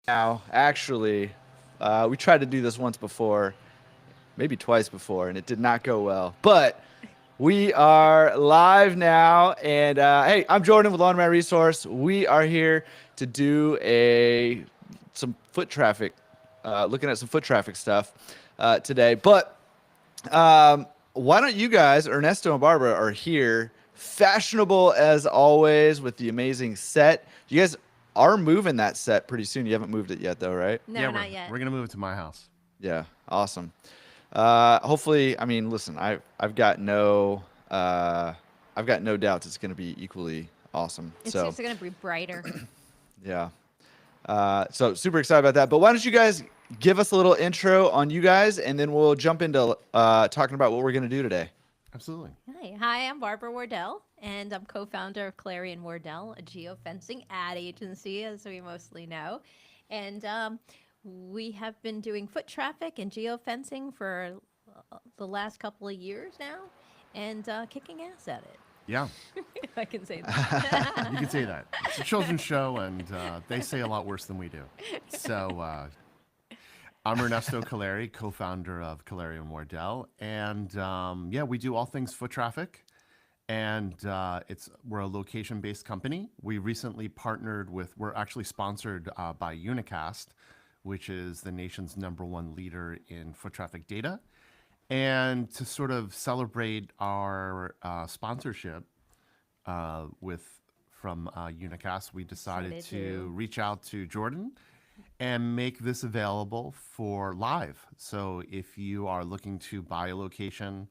now. Actually, we tried to do this once before, maybe twice before, and it did not go well. But we are live now, and hey, I'm Jordan with Laundromat Resource. We are here to do some foot traffic, looking at some foot traffic stuff today. But why don't you guys, Ernesto and Barbara, are here, fashionable as always, with the amazing set. You guys are moving that set pretty soon. You haven't moved it yet, though, right? No, Yeah, not yet. we're gonna move it to my house. Yeah, awesome. Hopefully, I mean, listen, I've got no doubts it's going to be equally awesome. It's So just going to be brighter. yeah, so super excited about that. But why don't you guys give us a little intro on you guys, and then we'll jump into talking about what we're going to do today. Absolutely. Hi, I'm Barbara Wardell, and I'm co-founder of Clarion Wardell, a geofencing ad agency, as we mostly know. And we have been doing foot traffic and geofencing for the last couple of years now, and kicking ass at it. Yeah, If I can say that. you can say that. It's a children's show, and they say a lot worse than we do. So I'm Ernesto Caleri, co-founder of Clarion Wardell, and yeah, we do all things foot traffic. And we're a location-based company. We recently partnered with. We're actually sponsored by Unicast, which is the nation's #1 leader in foot traffic data. And to sort of celebrate our sponsorship from Unicast, we decided to reach out to Jordan and make this available for live. So if you are looking to buy a location,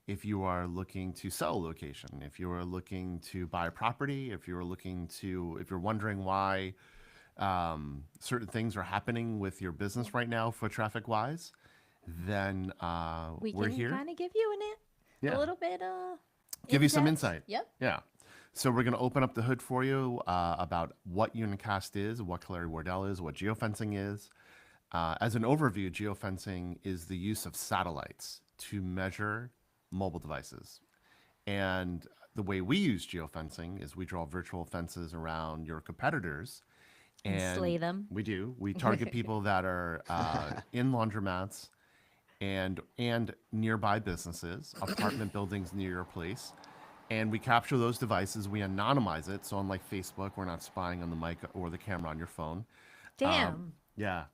if you are looking to sell a location, if you are looking to buy a property, if you're wondering why certain things are happening with your business right now, foot traffic wise, then we're here. We can kind of give you a little bit give you some in-depth. insight. Yep. Yeah. So we're going to open up the hood for you about what Unicast is, what Clarion Wardell is, what geofencing is. As an overview, geofencing is the use of satellites to measure mobile devices. And the way we use geofencing is we draw virtual fences around your competitors. And slay them. We do. We target people that are in laundromats and nearby businesses, apartment buildings near your place. And we capture those devices. We anonymize it. So unlike Facebook, we're not spying on the mic or the camera on your phone. Damn. Yeah.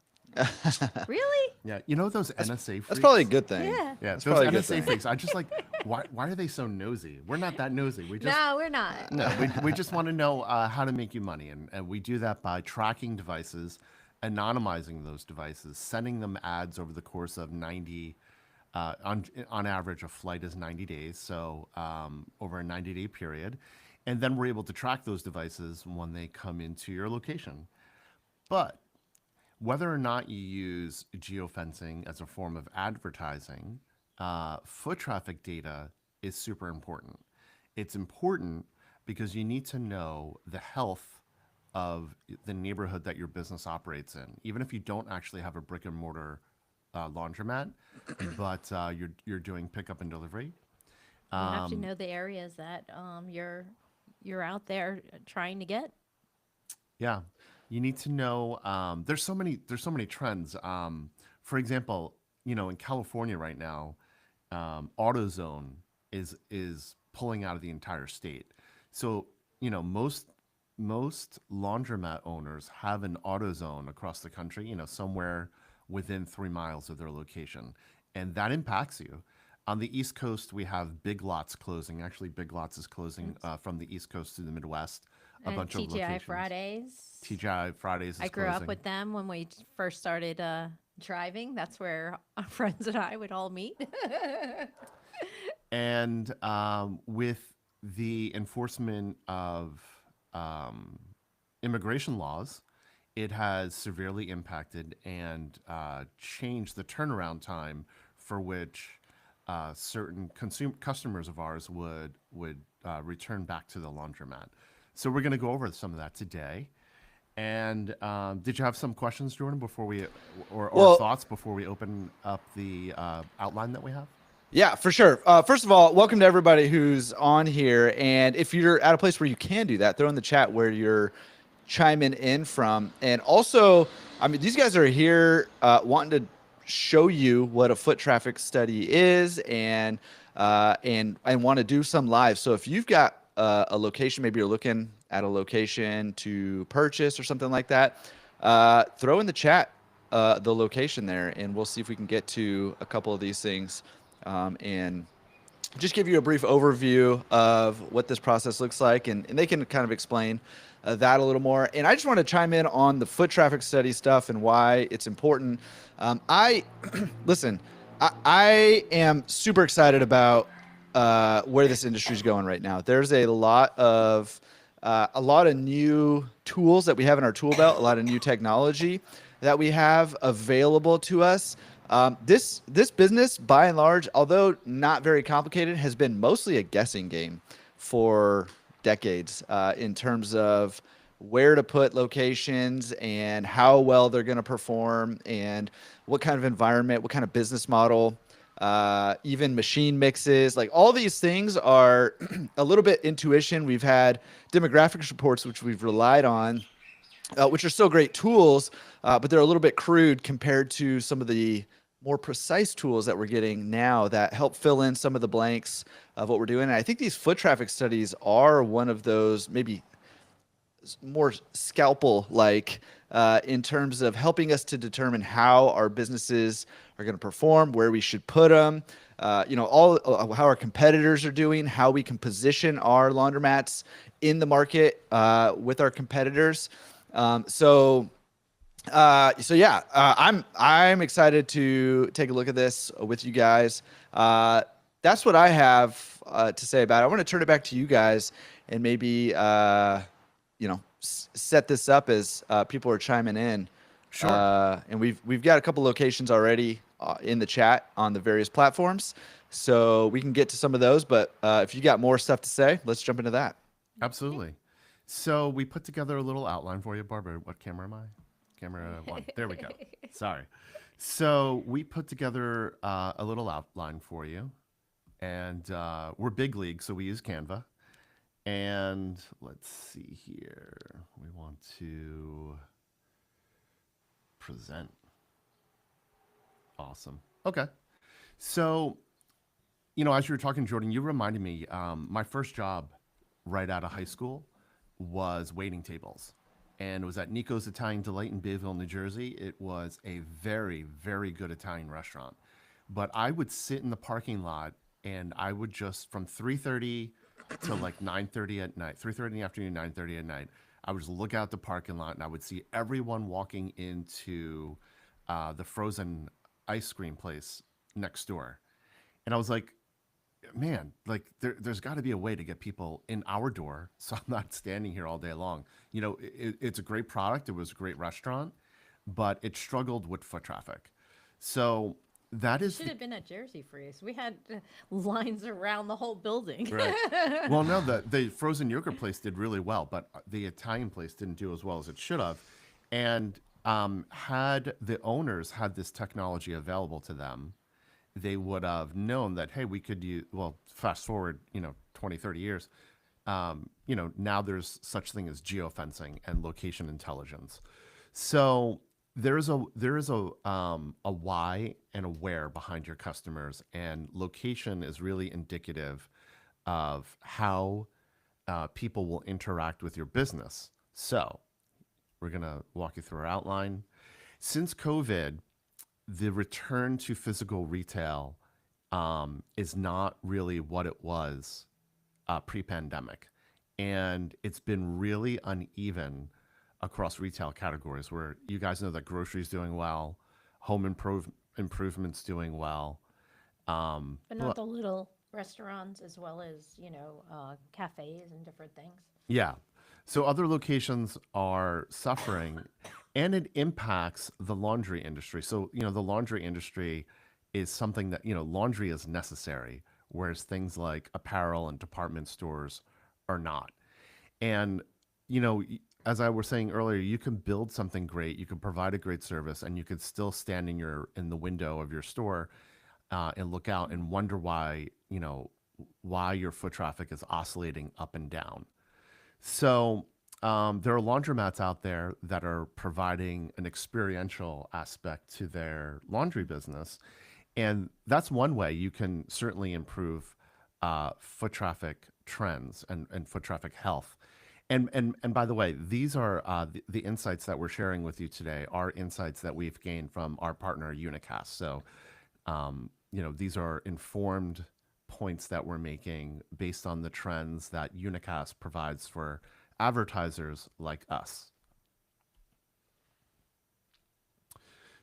Really? Yeah. You know those NSA freaks? That's probably a good thing. Yeah. Yeah, those probably a good NSA thing. freaks. I just like, why are they so nosy? We're not that nosy. We just No, we're not. No, we just want to know how to make you money. And we do that by tracking devices, anonymizing those devices, sending them ads over the course of 90, on average, a flight is 90 days. So over a 90-day period. And then we're able to track those devices when they come into your location. But whether or not you use geofencing as a form of advertising, foot traffic data is super important. It's important because you need to know the health of the neighborhood that your business operates in, even if you don't actually have a brick and mortar laundromat, but you're doing pickup and delivery. You have to know the areas that you're out there trying to get. Yeah, you need to know. There's so many trends. For example, in California right now, AutoZone is pulling out of the entire state. So most laundromat owners have an AutoZone across the country. Somewhere within 3 miles of their location, and that impacts you. On the East Coast, we have Big Lots closing. Actually, Big Lots is closing from the East Coast to the Midwest. A And bunch of TGI locations. Fridays. TGI Fridays is I grew closing. up with them when we first started driving. That's where our friends and I would all meet. And with the enforcement of immigration laws, it has severely impacted and changed the turnaround time for which certain customers of ours would return back to the laundromat. So we're going to go over some of that today. And did you have some questions, Jordan, before we or thoughts before we open up the outline that we have? Yeah, for sure. First of all, welcome to everybody who's on here. And if you're at a place where you can do that, throw in the chat where you're chiming in from. And also, I mean, these guys are here wanting to show you what a foot traffic study is, and want to do some live. So if you've got a location, maybe you're looking at a location to purchase or something like that, throw in the chat the location there, and we'll see if we can get to a couple of these things, and just give you a brief overview of what this process looks like, and they can kind of explain that a little more. And I just want to chime in on the foot traffic study stuff and why it's important. I listen. I am super excited about where this industry is going right now. There's a lot of new tools that we have in our tool belt, a lot of new technology that we have available to us. This business, by and large, although not very complicated, has been mostly a guessing game for decades in terms of where to put locations and how well they're going to perform and what kind of environment, what kind of business model, even machine mixes. Like all these things are a little bit intuition. We've had demographics reports, which we've relied on, which are still great tools, but they're a little bit crude compared to some of the more precise tools that we're getting now that help fill in some of the blanks of what we're doing. And I think these foot traffic studies are one of those maybe more scalpel like in terms of helping us to determine how our businesses are going to perform, where we should put them, all how our competitors are doing, how we can position our laundromats in the market with our competitors. I'm excited to take a look at this with you guys. That's what I have to say about it. I want to turn it back to you guys and maybe set this up as people are chiming in. Sure. And we've got a couple locations already in the chat on the various platforms, so we can get to some of those. But if you got more stuff to say, let's jump into that. Absolutely. So we put together a little outline for you. Barbara, what camera am I? Camera 1. There we go. Sorry. So we put together a little outline for you. And we're big league, so we use Canva. And let's see here. We want to present. Awesome. Okay. So, as you were talking, Jordan, you reminded me, my first job right out of high school was waiting tables. And it was at Nico's Italian Delight in Bayville, New Jersey. It was a very, very good Italian restaurant. But I would sit in the parking lot and I would just, from 3:30 to like 9:30 at night, 3:30 in the afternoon, 9:30 at night, I would just look out the parking lot and I would see everyone walking into the frozen ice cream place next door. And I was like, man, like there's got to be a way to get people in our door so I'm not standing here all day long. It's a great product. It was a great restaurant, but it struggled with foot traffic. So that is Should have been at Jersey Freeze. We had lines around the whole building. right. Well, no, the frozen yogurt place did really well, but the Italian place didn't do as well as it should have. And had the owners had this technology available to them, they would have known that, hey, we could use, well, fast forward, 20, 30 years, now there's such thing as geofencing and location intelligence. So there is a why and a where behind your customers, and location is really indicative of how people will interact with your business. So we're going to walk you through our outline. Since COVID, the return to physical retail is not really what it was pre-pandemic. And it's been really uneven across retail categories, where you guys know that grocery's doing well, home improvement's doing well. But not the little restaurants as well as, cafes and different things. Yeah. So other locations are suffering, and it impacts the laundry industry. So, the laundry industry is something that, laundry is necessary, whereas things like apparel and department stores are not. And, as I was saying earlier, you can build something great, you can provide a great service, and you could still stand in the window of your store and look out and wonder why your foot traffic is oscillating up and down. So there are laundromats out there that are providing an experiential aspect to their laundry business. And that's one way you can certainly improve foot traffic trends and foot traffic health. And by the way, these are the insights that we're sharing with you today are insights that we've gained from our partner Unicast. So, these are informed points that we're making based on the trends that Unicast provides for advertisers like us.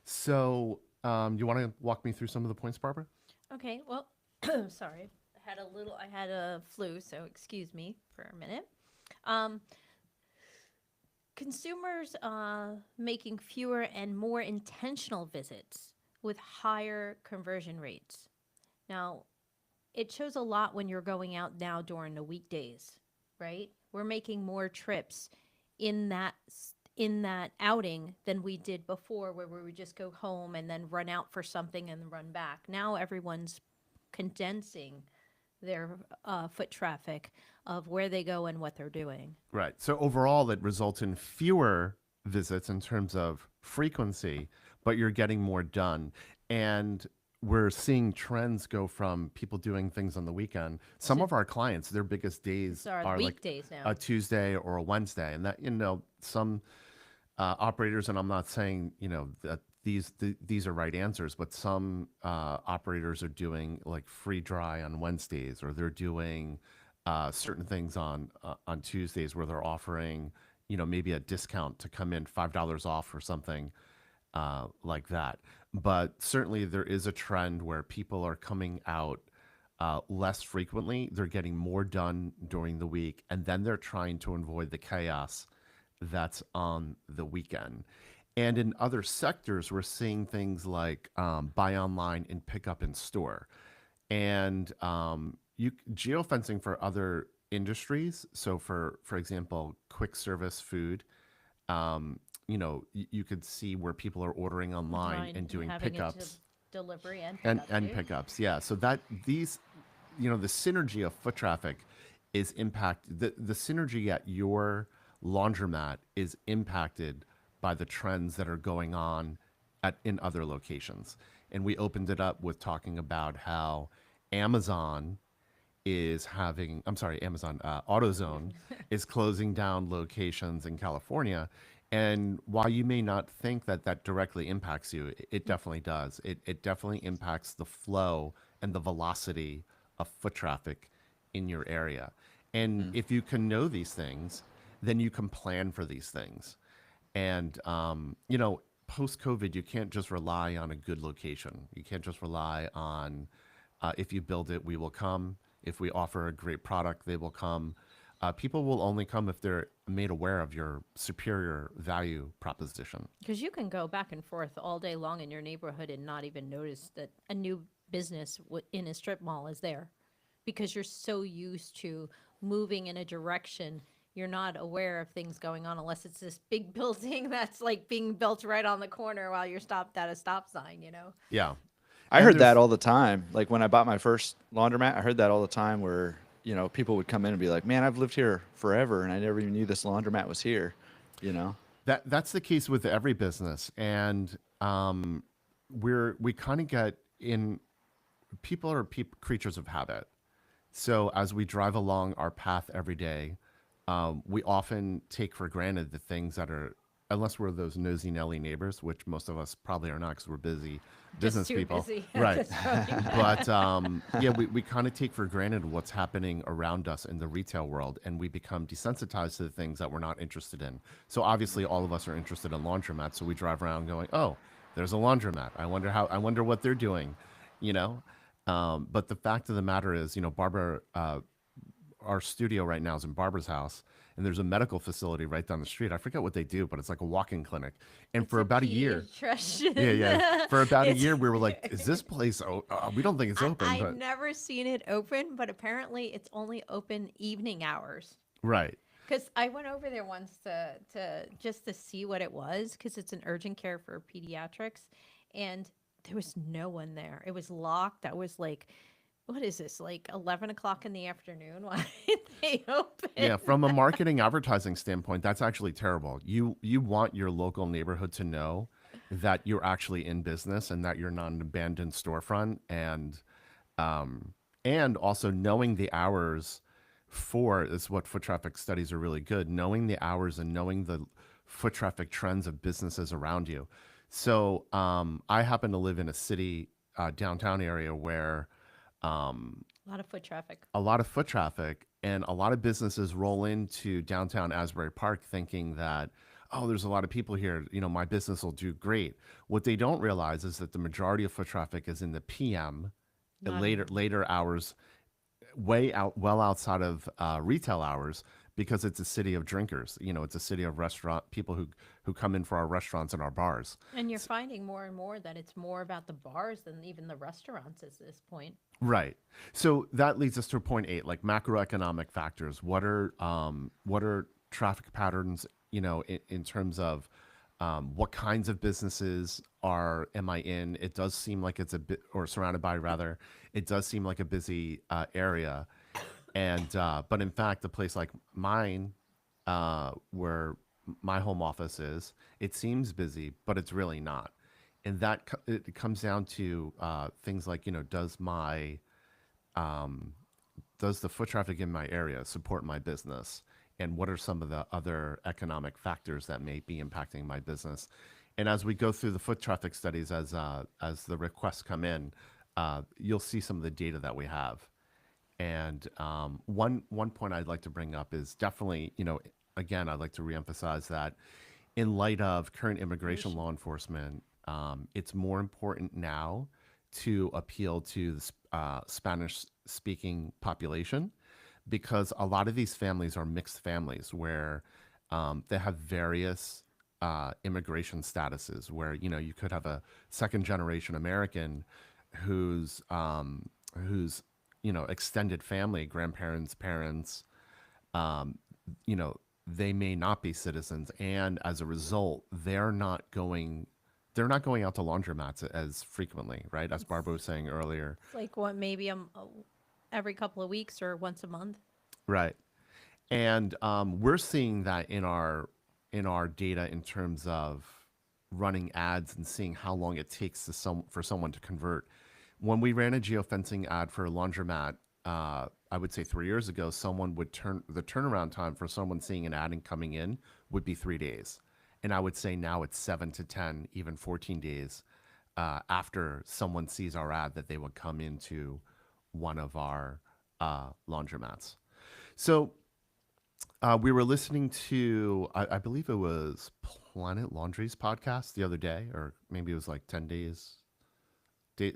So, you want to walk me through some of the points, Barbara? Okay, well, sorry. I had a flu, so excuse me for a minute. Um, Consumers making fewer and more intentional visits with higher conversion rates. Now, it shows a lot when you're going out now during the weekdays, right? We're making more trips in that outing than we did before, where we would just go home and then run out for something and run back. Now everyone's condensing their foot traffic of where they go and what they're doing. Right. So overall, it results in fewer visits in terms of frequency, but you're getting more done. And we're seeing trends go from people doing things on the weekend. Some of our clients, their biggest days So are are like weekdays now. a Tuesday or a Wednesday, and that some operators, and I'm not saying that these are right answers, but some operators are doing like free dry on Wednesdays, or they're doing certain things on Tuesdays where they're offering maybe a discount to come in $5 off or something like that. But certainly there is a trend where people are coming out less frequently. They're getting more done during the week, and then they're trying to avoid the chaos that's on the weekend. And in other sectors, we're seeing things like buy online and pick up in store. And geofencing for other industries. So for example, quick service food, you could see where people are ordering online and doing having pickups delivery and and pickup too. pickups. Yeah. So that these, the synergy of foot traffic is the synergy at your laundromat is impacted by the trends that are going on in other locations. And we opened it up with talking about how Amazon AutoZone is closing down locations in California. And while you may not think that that directly impacts you, it definitely does. It definitely impacts the flow and the velocity of foot traffic in your area. And if you can know these things, then you can plan for these things. And, post COVID, you can't just rely on a good location. You can't just rely on if you build it, we will come. If we offer a great product, they will come. People will only come if they're made aware of your superior value proposition. Because you can go back and forth all day long in your neighborhood and not even notice that a new business in a strip mall is there, because you're so used to moving in a direction. You're not aware of things going on unless it's this big building that's like being built right on the corner while you're stopped at a stop sign, Yeah. I And heard there's- that all the time. Like when I bought my first laundromat, I heard that all the time where, people would come in and be like, man, I've lived here forever and I never even knew this laundromat was here, That's the case with every business. And we kind of get in, people are creatures of habit. So as we drive along our path every day, we often take for granted the things that are, unless we're those nosy Nelly neighbors, which most of us probably are not because we're busy business too people. busy. Right. But we kind of take for granted what's happening around us in the retail world, and we become desensitized to the things that we're not interested in. So obviously all of us are interested in laundromats. So we drive around going, oh, there's a laundromat. I wonder what they're doing, But the fact of the matter is, Barbara, our studio right now is in Barbara's house, and there's a medical facility right down the street. I forget what they do, but it's like a walk-in clinic. And for about a year, yeah, for about a year, we were like, "Is this place? We don't think it's open." I've But never seen it open, but apparently it's only open evening hours. right, Because I went over there once to just to see what it was, because it's an urgent care for pediatrics, and there was no one there. It was locked. I was like, what is this, like 11 o'clock in the afternoon? stay open. Yeah, from a marketing advertising standpoint, that's actually terrible. You want your local neighborhood to know that you're actually in business and that you're not an abandoned storefront, um, and also knowing the hours for is what foot traffic studies are really good. Knowing the hours and knowing the foot traffic trends of businesses around you. So I happen to live in a city downtown area where A lot of foot traffic. a lot of foot traffic and a lot of businesses roll into downtown Asbury Park thinking that, oh, there's a lot of people here, my business will do great. What they don't realize is that the majority of foot traffic is in the PM, the Not later hours, well outside of retail hours, because it's a city of drinkers. It's a city of restaurant people who come in for our restaurants and our bars. And you're finding more and more that it's more about the bars than even the restaurants at this point. Right. So that leads us to point 8, like macroeconomic factors. What are traffic patterns, in terms of what kinds of businesses am I in? It does seem like it's a bit, or surrounded by rather, it does seem like a busy area. And but in fact, a place like mine, where my home office is, it seems busy, but it's really not. And it comes down to things like, does the foot traffic in my area support my business? And what are some of the other economic factors that may be impacting my business? And as we go through the foot traffic studies, as the requests come in, you'll see some of the data that we have. And one point I'd like to bring up is definitely, again, I'd like to reemphasize that in light of current immigration law enforcement, it's more important now to appeal to the Spanish-speaking population, because a lot of these families are mixed families where they have various immigration statuses, where you could have a second-generation American whose extended family, grandparents, parents, they may not be citizens, and as a result, they're not going out to laundromats as frequently, right? As Barbara was saying earlier. It's like what, maybe every couple of weeks or once a month. Right. And we're seeing that in our data in terms of running ads and seeing how long it takes for someone to convert. When we ran a geofencing ad for a laundromat, I would say 3 years ago, the turnaround time for someone seeing an ad and coming in would be 3 days. And I would say now it's 7 to 10, even 14 days after someone sees our ad that they would come into one of our laundromats. So we were listening to, I believe it was Planet Laundry's podcast the other day, or maybe it was like 10 days.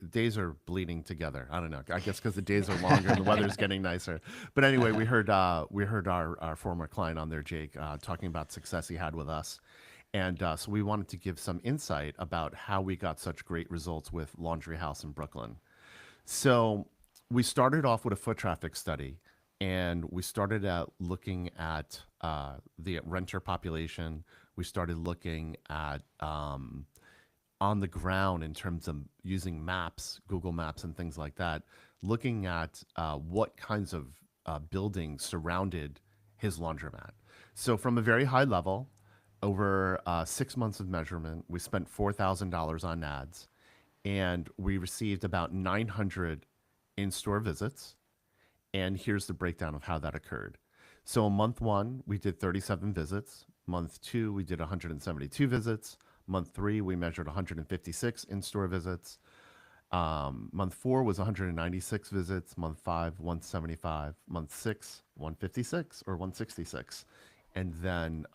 Days are bleeding together. I don't know. I guess because the days are longer and the weather's getting nicer. But anyway, we heard our former client on there, Jake, talking about success he had with us. And so we wanted to give some insight about how we got such great results with Laundry House in Brooklyn. So we started off with a foot traffic study, and we started out looking at the renter population. We started looking at on the ground in terms of using maps, Google Maps and things like that, looking at what kinds of buildings surrounded his laundromat. So from a very high level, over 6 months of measurement, we spent $4,000 on ads, and we received about 900 in-store visits. And here's the breakdown of how that occurred. So in month 1, we did 37 visits. Month 2, we did 172 visits. Month 3, we measured 156 in-store visits. Month 4 was 196 visits. Month 5, 175. Month 6, 156 or 166. And then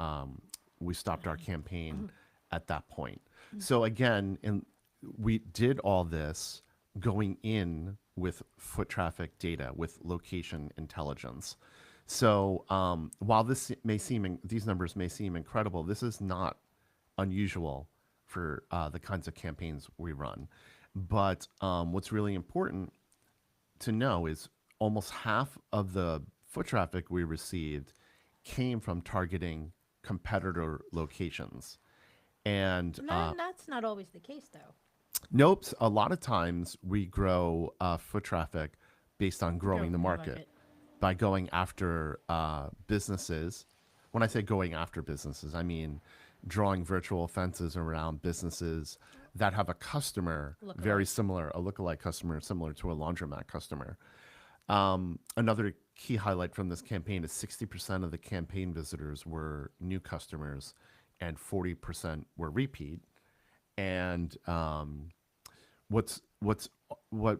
we stopped our campaign at that point. So again, we did all this going in with foot traffic data, with location intelligence. So while these numbers may seem incredible, this is not unusual for the kinds of campaigns we run. But what's really important to know is almost half of the foot traffic we received came from targeting competitor locations. And That's not always the case, though. nope, a lot of times we grow foot traffic based on growing the market. by going after businesses. When I say going after businesses, I mean drawing virtual fences around businesses that have a customer very Lookalike. similar, a lookalike customer similar to a laundromat customer. Another key highlight from this campaign is 60% of the campaign visitors were new customers and 40% were repeat. And what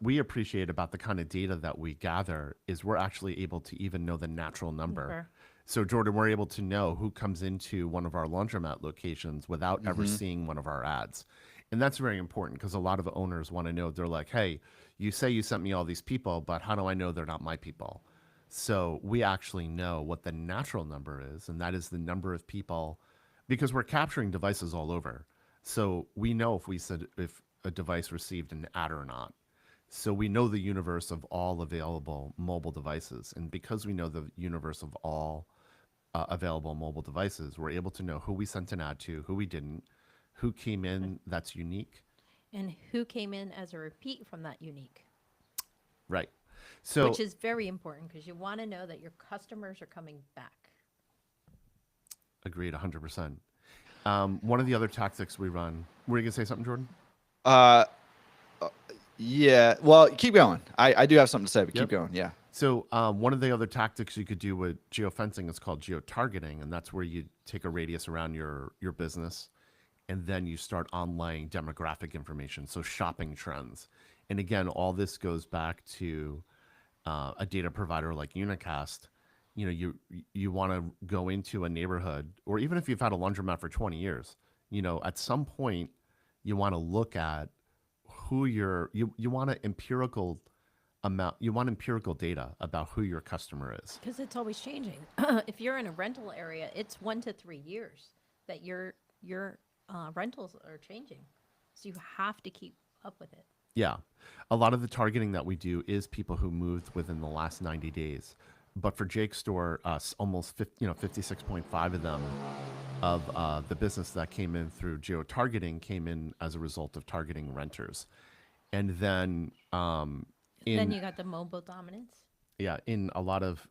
we appreciate about the kind of data that we gather is we're actually able to even know the natural number. Number. So Jordan, we're able to know who comes into one of our laundromat locations without ever seeing one of our ads. And that's very important because a lot of owners want to know, they're like, hey, you say you sent me all these people, but how do I know they're not my people? So we actually know what the natural number is, and that is the number of people, because we're capturing devices all over. So we know if we said if a device received an ad or not. So we know the universe of all available mobile devices. And because we know the universe of all available mobile devices, we're able to know who we sent an ad to, who we didn't, who came in that's unique. And who came in as a repeat from that unique, Right. So which is very important because you want to know that your customers are coming back. agreed 100%. One of the other tactics we run, were you going to say something, Jordan? Uh, yeah. Well, keep going. I do have something to say, but Yep. keep going. Yeah. So one of the other tactics you could do with geofencing is called geotargeting, and that's where you take a radius around your business, and then you start onlaying demographic information, so shopping trends. And again, all this goes back to a data provider like Unicast. You know, you want to go into a neighborhood, or even if you've had a laundromat for 20 years, you know, at some point you want to look at who you want empirical data about who your customer is. Because it's always changing. If you're in a rental area, it's 1 to 3 years that your rentals are changing. So you have to keep up with it. Yeah. A lot of the targeting that we do is people who moved within the last 90 days. But for Jake's store, almost 56.5 of them of the business that came in through geo-targeting came in as a result of targeting renters. And then Then you got the mobile dominance. in a lot of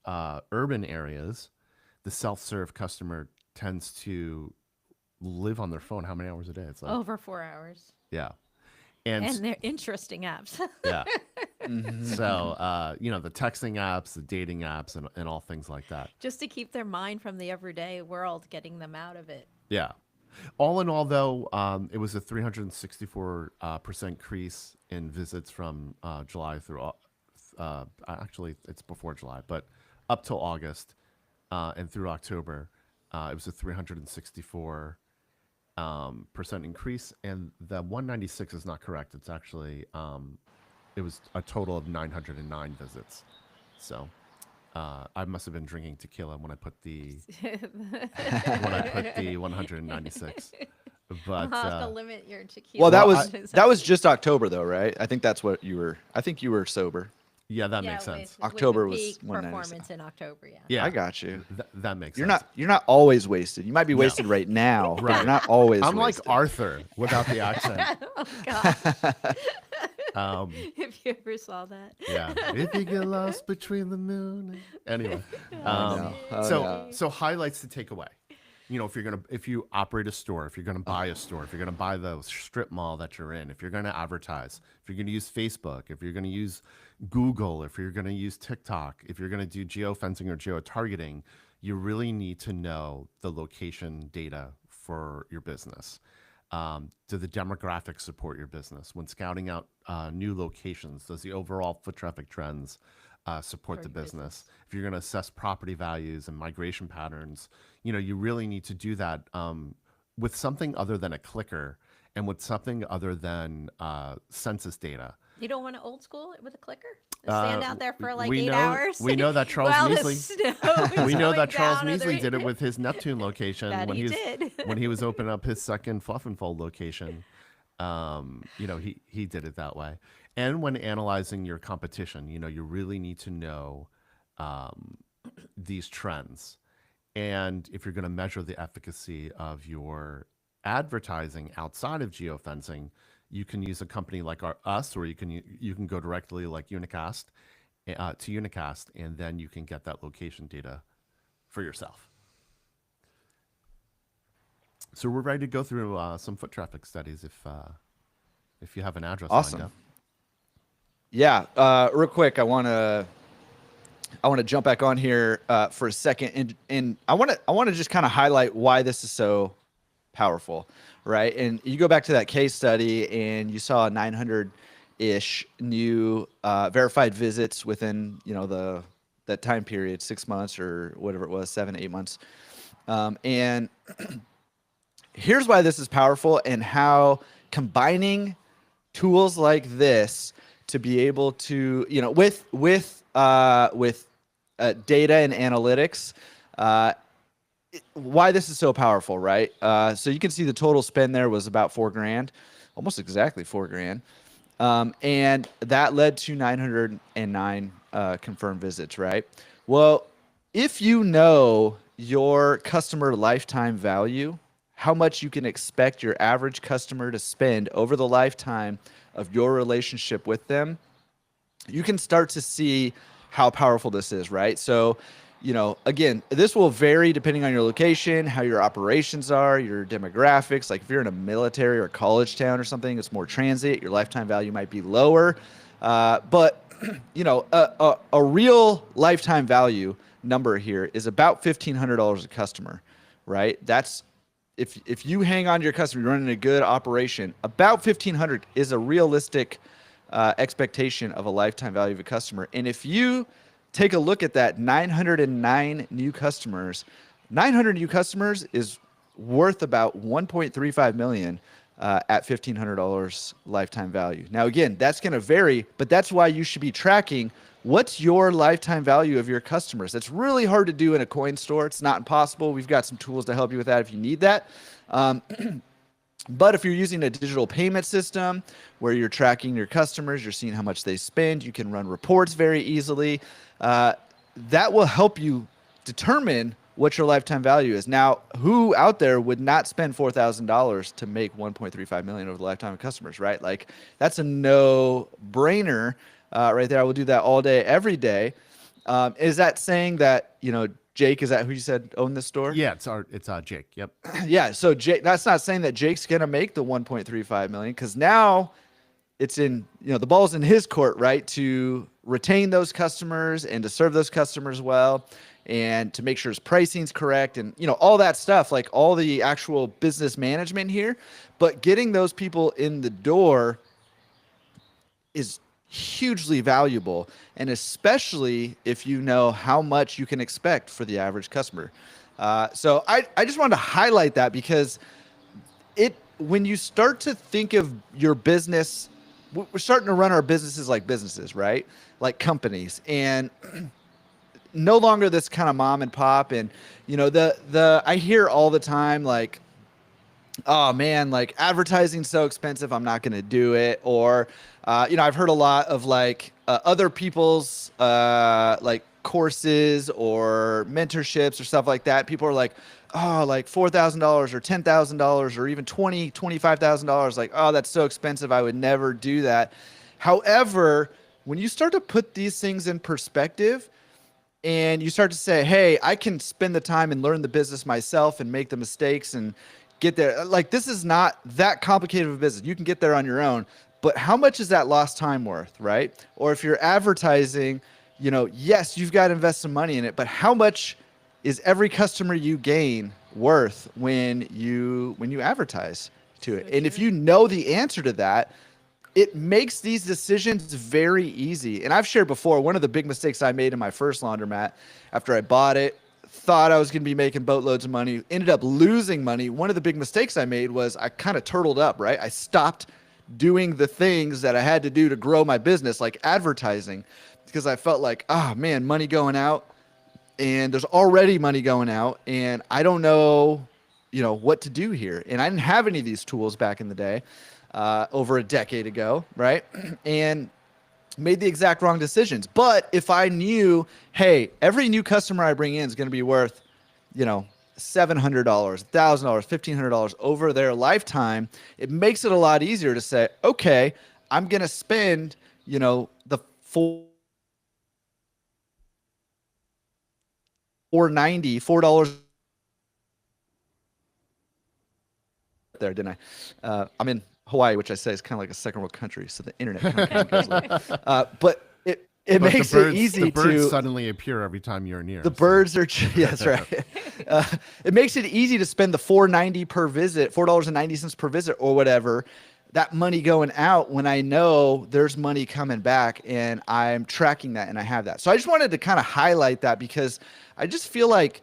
urban areas, the self-serve customer tends to live on their phone how many hours a day? It's like, Over 4 hours. yeah. And And they're interesting apps. yeah. So, the texting apps, the dating apps, and all things like that. Just to keep their mind from the everyday world, getting them out of it. Yeah. All in all, though, it was a 364% increase in visits from July through, actually, it's before July, but up till August and through October, it was a 364% increase. And the 196 is not correct. It's actually, it was a total of 909 visits. So I must have been drinking tequila when I put the 196. But I'll have to limit your tequila. Well, consumption. that was just October though, right? I think that's what you were. I think you were sober. yeah, that makes sense. October the was peak 196. performance in October. Yeah. Yeah, I got you. that makes You're sense. not always wasted. You might be wasted right now. But Right. You're not always. I'm like wasted. Arthur without the accent. Oh God! Um, If you ever saw that. yeah. If you get lost between the moon. Anyway. no. Oh, so no. so highlights to take away. You know, if you operate a store, if you're gonna buy a store, if you're gonna buy the strip mall that you're in, if you're gonna advertise, if you're gonna use Facebook, if you're gonna use Google, if you're gonna use TikTok, if you're gonna do geofencing or geo-targeting, you really need to know the location data for your business. Do the demographics support your business? When scouting out new locations, does the overall foot traffic trends support the your business? If you're going to assess property values and migration patterns, you really need to do that with something other than a clicker and with something other than census data. You don't want to old school it with a clicker? Stand out there for like we 8 know- hours? we know that Charles while the Measley- snow is We know coming that Charles down or Measley the- did it with his Neptune location That when he was did. when he was opening up his second Fluff and Fold location. He did it that way. And when analyzing your competition, you really need to know these trends. And if you're going to measure the efficacy of your advertising outside of geofencing, you can use a company like us, or you can go directly like Unicast to Unicast, and then you can get that location data for yourself. So we're ready to go through some foot traffic studies if you have an address lined Awesome. up. Yeah. Real quick, I want to jump back on here for a second, and I want to just kind of highlight why this is so powerful, right? And you go back to that case study, and you saw 900-ish new verified visits within that time period, 6 months or whatever it was, 7, 8 months, and here's why this is powerful, and how combining tools like this to be able to, with data and analytics, why this is so powerful, right? So you can see the total spend there was about $4,000, almost exactly $4,000, and that led to 909 confirmed visits, right? Well, if you know your customer lifetime value, how much you can expect your average customer to spend over the lifetime of your relationship with them, you can start to see how powerful this is, right? So, again, this will vary depending on your location, how your operations are, your demographics. Like if you're in a military or college town or something, it's more transit, your lifetime value might be lower. But, a real lifetime value number here is about $1,500 a customer, right? That's, if you hang on to your customer, you're running a good operation, about $1,500 is a realistic expectation of a lifetime value of a customer. And if you take a look at that 909 new customers, 900 new customers is worth about $1.35 million at $1,500 lifetime value. Now, again, that's going to vary, but that's why you should be tracking what's your lifetime value of your customers. That's really hard to do in a coin store. It's not impossible. We've got some tools to help you with that if you need that. But if you're using a digital payment system where you're tracking your customers, you're seeing how much they spend, you can run reports very easily. That will help you determine what your lifetime value is. Now, who out there would not spend $4,000 to make $1.35 million over the lifetime of customers, right? Like that's a no-brainer right there. I will do that all day, every day. Is that saying that, Jake, is that who you said owned this store? Yeah, it's Jake. Yep. Yeah. So Jake, that's not saying that Jake's going to make the 1.35 million, because now it's in, the ball's in his court, right? To retain those customers and to serve those customers well and to make sure his pricing's correct and, all that stuff, like all the actual business management here. But getting those people in the door is hugely valuable, and especially if you know how much you can expect for the average customer. So I just wanted to highlight that, because when you start to think of your business, we're starting to run our businesses like businesses, right? Like companies, and no longer this kind of mom and pop. And I hear all the time, like, oh man, like advertising's so expensive, I'm not going to do it. Or, I've heard a lot of like other people's like courses or mentorships or stuff like that. People are like, oh, like $4,000 or $10,000 or even $25,000. Like, oh, that's so expensive, I would never do that. However, when you start to put these things in perspective, and you start to say, hey, I can spend the time and learn the business myself and make the mistakes and get there. Like, this is not that complicated of a business. You can get there on your own, but how much is that lost time worth, right? Or if you're advertising, yes, you've got to invest some money in it, but how much is every customer you gain worth when you advertise to it? And if you know the answer to that, it makes these decisions very easy. And I've shared before, one of the big mistakes I made in my first laundromat after I bought it, thought I was going to be making boatloads of money, ended up losing money. One of the big mistakes I made was I kind of turtled up, right? I stopped doing the things that I had to do to grow my business, like advertising, because I felt like, oh man, money going out, and there's already money going out, and I don't know, what to do here. And I didn't have any of these tools back in the day, over a decade ago, right? And made the exact wrong decisions. But if I knew, hey, every new customer I bring in is going to be worth, $700, $1,000, $1,500 over their lifetime, it makes it a lot easier to say, okay, I'm going to spend, the full $4 there, didn't I? I'm in Hawaii, which I say is kind of like a second world country, so the internet kind of goes low. But it But makes the birds, it easy the birds to suddenly appear every time you're near. the so- birds are yeah, that's right. It makes it easy to spend the $4.90 per visit, $4.90 per visit, or whatever. That money going out when I know there's money coming back, and I'm tracking that, and I have that. So I just wanted to kind of highlight that because I just feel like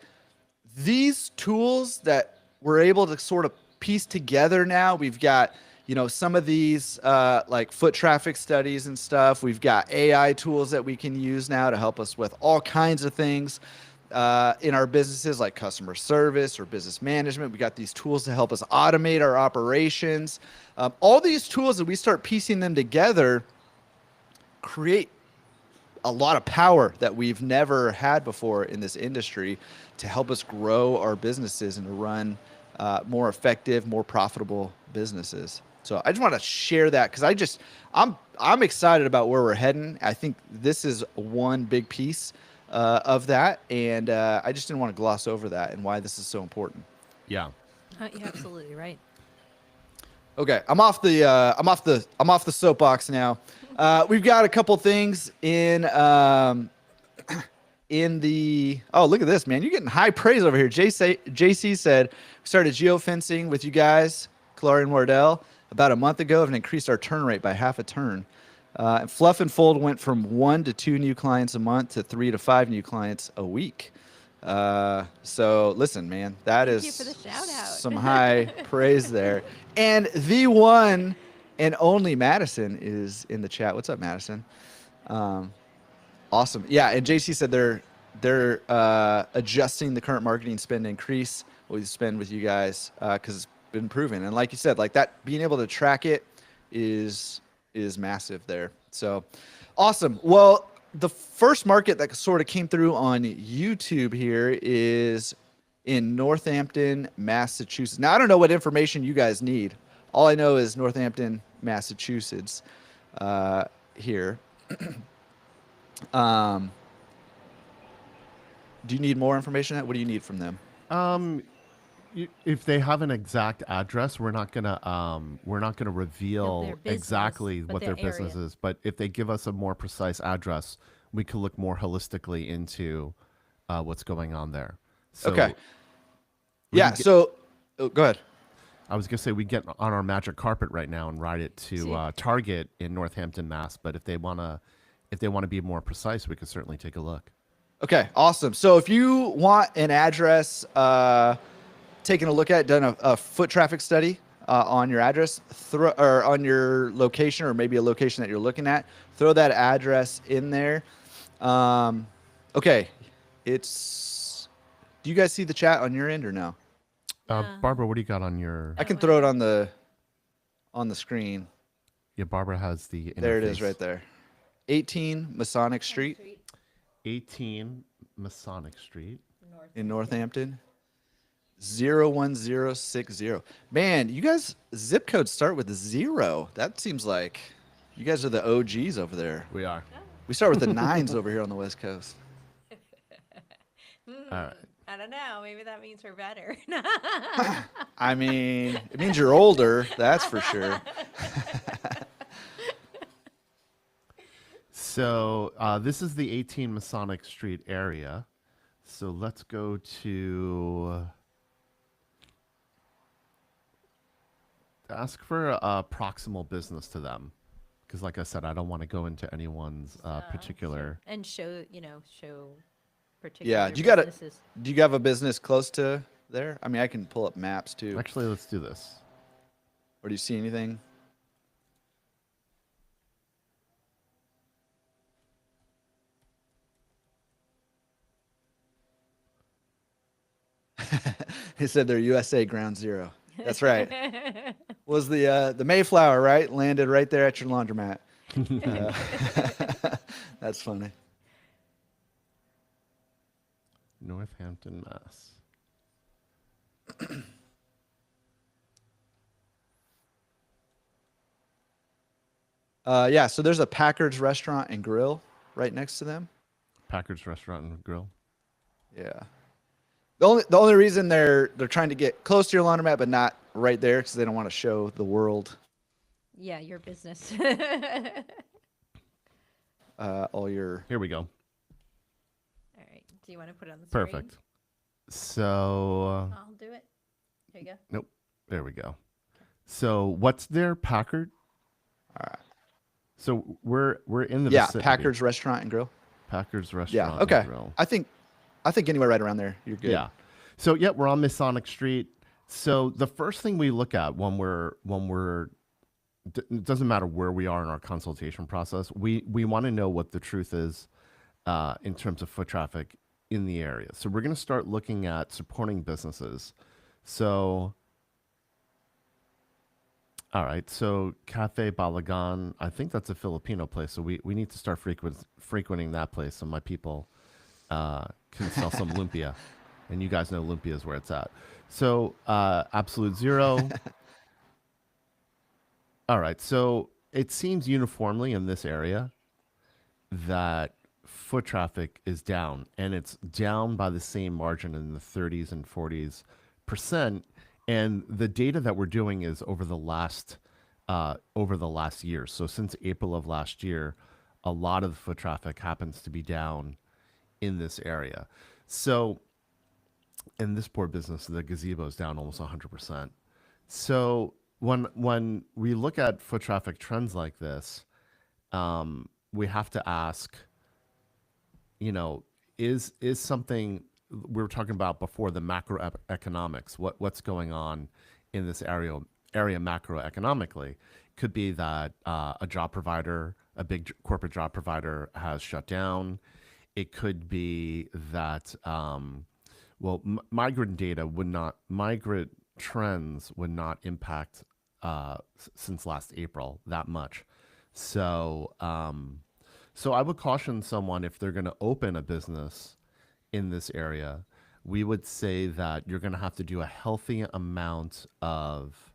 these tools that we're able to sort of piece together now, we've got, some of these like foot traffic studies and stuff. We've got AI tools that we can use now to help us with all kinds of things in our businesses, like customer service or business management. We got these tools to help us automate our operations. All these tools, that we start piecing them together, create a lot of power that we've never had before in this industry to help us grow our businesses and to run more effective, more profitable businesses. So I just want to share that because I'm excited about where we're heading. I think this is one big piece of that, and I just didn't want to gloss over that and why this is so important. Yeah. You're absolutely right. Okay, I'm off the soapbox now. We've got a couple things in the. Oh, look at this, man! You're getting high praise over here. JC said we started geofencing with you guys, Clary and Wardell, about a month ago, and increased our turn rate by half a turn. And Fluff and Fold went from 1 to 2 new clients a month to 3 to 5 new clients a week. So listen, man, that Thank you is for the shout out. some high praise there. And the one and only Madison is in the chat. What's up, Madison? Awesome. Yeah, and JC said they're adjusting the current marketing spend increase what we spend with you guys because it's been proven. And like you said, like that, being able to track it is massive there. So awesome. Well, the first market that sort of came through on YouTube here is in Northampton, Massachusetts. Now, I don't know what information you guys need. All I know is Northampton, Massachusetts here. Do you need more information? What do you need from them? If they have an exact address, we're not gonna reveal Their business, exactly but what their their business area. is. But if they give us a more precise address, we could look more holistically into what's going on there. So Okay. we Yeah. can get- So, go ahead. I was gonna say we get on our magic carpet right now and ride it to See? Target in Northampton, Mass. But if they wanna be more precise, we could certainly take a look. Okay. Awesome. So, if you want an address, taking a look at, done a foot traffic study on your address, or on your location, or maybe a location that you're looking at, throw that address in there. Okay. Do you guys see the chat on your end or no? Barbara, what do you got on your? I can throw it on the screen. Yeah, Barbara has the. There it is, interface. right there. 18 Masonic Street 18 Masonic Street. in Northampton. 01060. Man, you guys zip codes start with 0. That seems like you guys are the OGs over there. We are. We start with the 9s over here on the West Coast. All right. I don't know. Maybe that means we're better. I mean, it means you're older, that's for sure. So this is the 18 Masonic Street area. So let's go to ask for a proximal business to them. Because like I said, I don't want to go into anyone's particular. And show particular Yeah, businesses. do you have a business close to there? I mean, I can pull up maps too. Actually, let's do this. Or do you see anything? He said they're USA Ground Zero. That's right. Was the Mayflower, right? Landed right there at your laundromat. That's funny. Northampton, Mass. Yeah, so there's a Packard's restaurant and grill right next to them. Packard's Restaurant and Grill. Yeah. The only reason they're trying to get close to your laundromat but not right there because they don't want to show the world Yeah, your business. all your. Here we go. All right. Do you want to put it on the screen? Perfect. So, I'll do it. There you go. nope. There we go. So, what's there, Packard? All right. So we're in the Yeah, vicinity. Packard's Restaurant and Grill. Packard's Yeah. Restaurant Okay. and Grill. I think anywhere right around there, you're good. Yeah. So yeah, we're on Masonic Street. So the first thing we look at when we're it doesn't matter where we are in our consultation process. We want to know what the truth is in terms of foot traffic in the area. So we're going to start looking at supporting businesses. So, all right. So Cafe Balagan, I think that's a Filipino place. So we need to start frequenting that place so my people can sell some lumpia. And you guys know lumpia is where it's at. So Absolute Zero. All right. So it seems uniformly in this area that foot traffic is down, and it's down by the same margin in the 30s and 40s%. And the data that we're doing is over the last year. So since April of last year, a lot of the foot traffic happens to be down in this area. So in this poor business, the gazebo is down almost 100%. So when we look at foot traffic trends like this, we have to ask, is something we were talking about before, the macroeconomics, what's going on in this area macroeconomically? Could be that a job provider, a big corporate job provider, has shut down. It could be that migrant trends would not impact since last April that much. So so I would caution someone, if they're going to open a business in this area, we would say that you're going to have to do a healthy amount of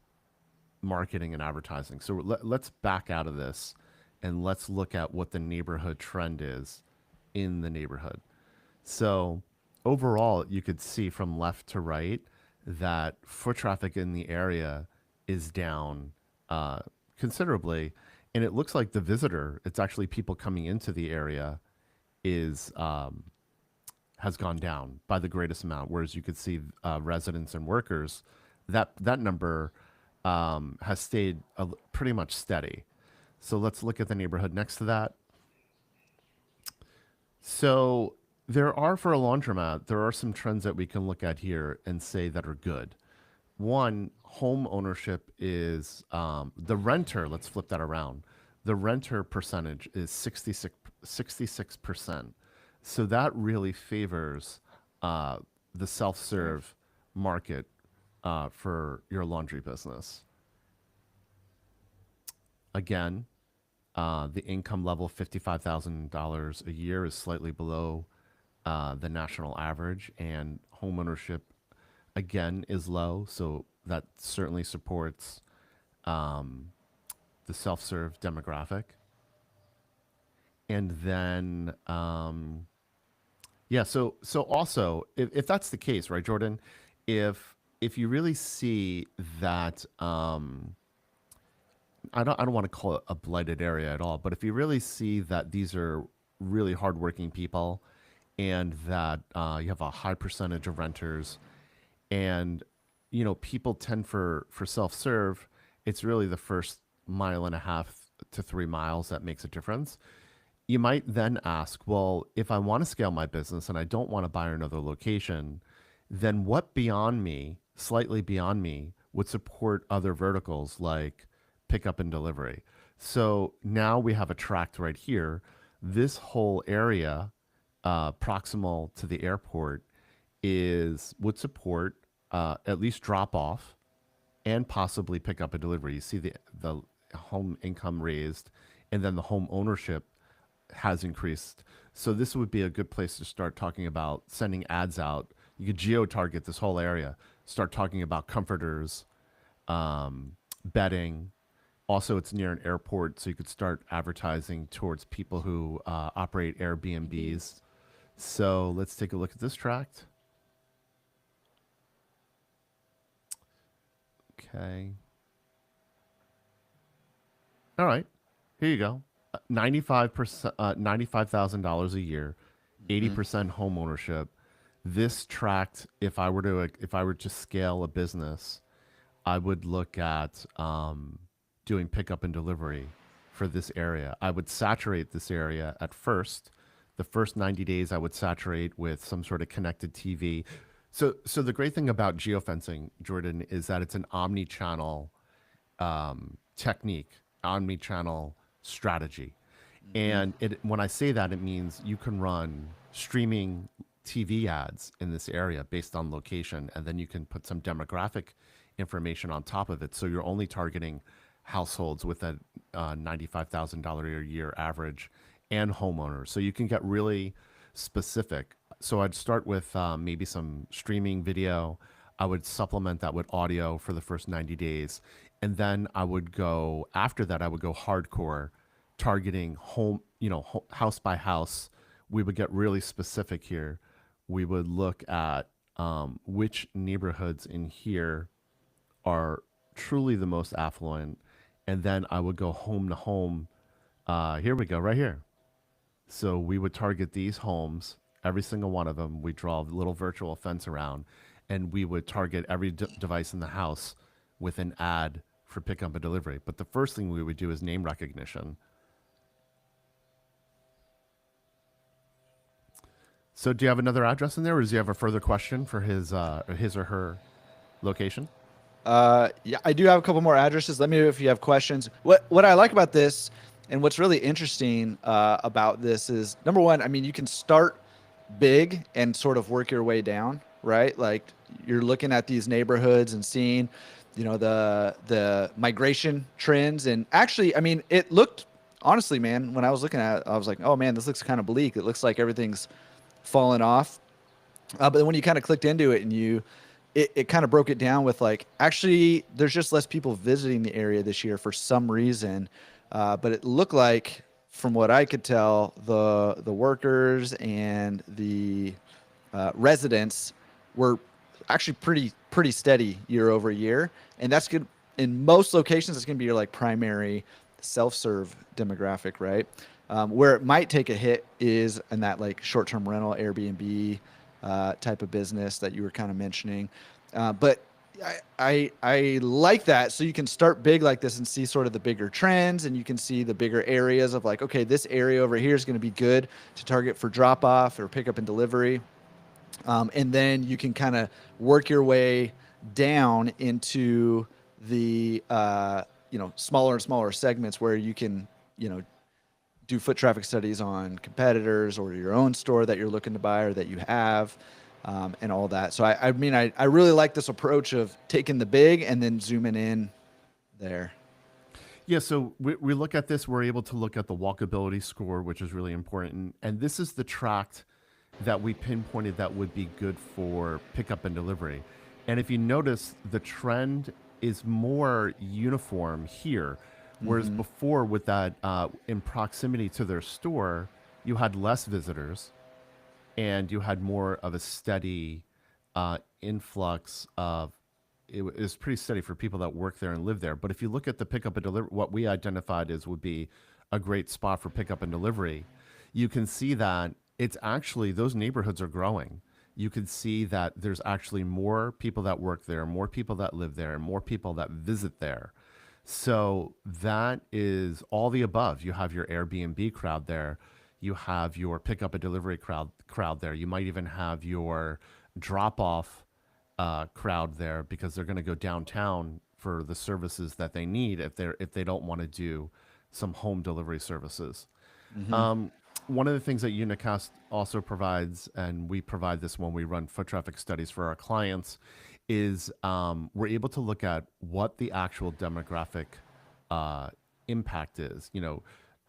marketing and advertising. So let's back out of this and let's look at what the neighborhood trend is in the neighborhood. So overall, you could see from left to right that foot traffic in the area is down considerably. And it looks like the visitor, it's actually people coming into the area, is has gone down by the greatest amount. Whereas you could see residents and workers, that number has stayed pretty much steady. So let's look at the neighborhood next to that. So there are, for a laundromat, there are some trends that we can look at here and say that are good. One, home ownership is the renter. Let's flip that around. The renter percentage is 66%. So that really favors the self-serve market for your laundry business. Again, the income level, $55,000 a year, is slightly below the national average, and home ownership, again, is low. So that certainly supports the self-serve demographic. And then, so also, if that's the case, right, Jordan, if you really see that, I don't want to call it a blighted area at all, but if you really see that these are really hardworking people, and that you have a high percentage of renters, and people tend for self-serve, it's really the first 1.5 to 3 miles that makes a difference. You might then ask, well, if I want to scale my business and I don't want to buy another location, then what beyond me, slightly beyond me, would support other verticals like pickup and delivery? So now we have a tract right here. This whole area proximal to the airport would support at least drop off and possibly pick up and delivery. You see the home income raised, and then the home ownership has increased. So this would be a good place to start talking about sending ads out. You could geo-target this whole area, start talking about comforters, bedding. Also, it's near an airport, so you could start advertising towards people who operate Airbnbs. So let's take a look at this tract. Okay. All right. Here you go. 95%, $95,000 a year, Mhm. 80% home ownership. This tract, if I were to scale a business, I would look at doing pickup and delivery for this area. I would saturate this area at first. The first 90 days, I would saturate with some sort of connected TV. So the great thing about geofencing, Jordan, is that it's an omni-channel technique, omni-channel strategy. Mhm. And when I say that, it means you can run streaming TV ads in this area based on location, and then you can put some demographic information on top of it. So you're only targeting households with a $95,000 a year average and homeowners. So you can get really specific. So I'd start with maybe some streaming video. I would supplement that with audio for the first 90 days. And then I would go, after that, I would go hardcore targeting home, house by house. We would get really specific here. We would look at which neighborhoods in here are truly the most affluent. And then I would go home to home. Here we go, right here. So we would target these homes, every single one of them. We draw a little virtual fence around, and we would target every device in the house with an ad for pickup and delivery. But the first thing we would do is name recognition. So do you have another address in there, or does he have a further question for his or her location? Yeah, I do have a couple more addresses. Let me know if you have questions. What I like about this, and what's really interesting about this is, number one, I mean, you can start big and sort of work your way down, right? Like you're looking at these neighborhoods and seeing, the migration trends. And actually, I mean, it looked, honestly, man, when I was looking at it, I was like, oh man, this looks kind of bleak. It looks like everything's fallen off. But then when you kind of clicked into it and it kind of broke it down with like, actually, there's just less people visiting the area this year for some reason. But it looked like, from what I could tell, the workers and the residents were actually pretty steady year over year, and that's good. In most locations, it's going to be your like primary self-serve demographic, right? Where it might take a hit is in that like short-term rental Airbnb type of business that you were kind of mentioning. But I like that. So you can start big like this and see sort of the bigger trends, and you can see the bigger areas of like, okay, this area over here is going to be good to target for drop off or pickup and delivery. And then you can kind of work your way down into the smaller and smaller segments where you can do foot traffic studies on competitors or your own store that you're looking to buy or that you have, and all that. So I mean, I really like this approach of taking the big and then zooming in there. Yeah, so we look at this, we're able to look at the walkability score, which is really important. And this is the tract that we pinpointed that would be good for pickup and delivery. And if you notice, the trend is more uniform here. Whereas Mm-hmm. before, with that in proximity to their store, you had less visitors and you had more of a steady influx of it was pretty steady for people that work there and live there. But if you look at the pickup and delivery, what we identified as would be a great spot for pickup and delivery, you can see that it's actually those neighborhoods are growing. You can see that there's actually more people that work there, more people that live there, and more people that visit there. So that is all the above. You have your Airbnb crowd there. You have your pickup and delivery crowd there. You might even have your drop off crowd there because they're going to go downtown for the services that they need if they don't want to do some home delivery services. Mm-hmm. One of the things that Unicast also provides, and we provide this when we run foot traffic studies for our clients, is we're able to look at what the actual demographic impact is.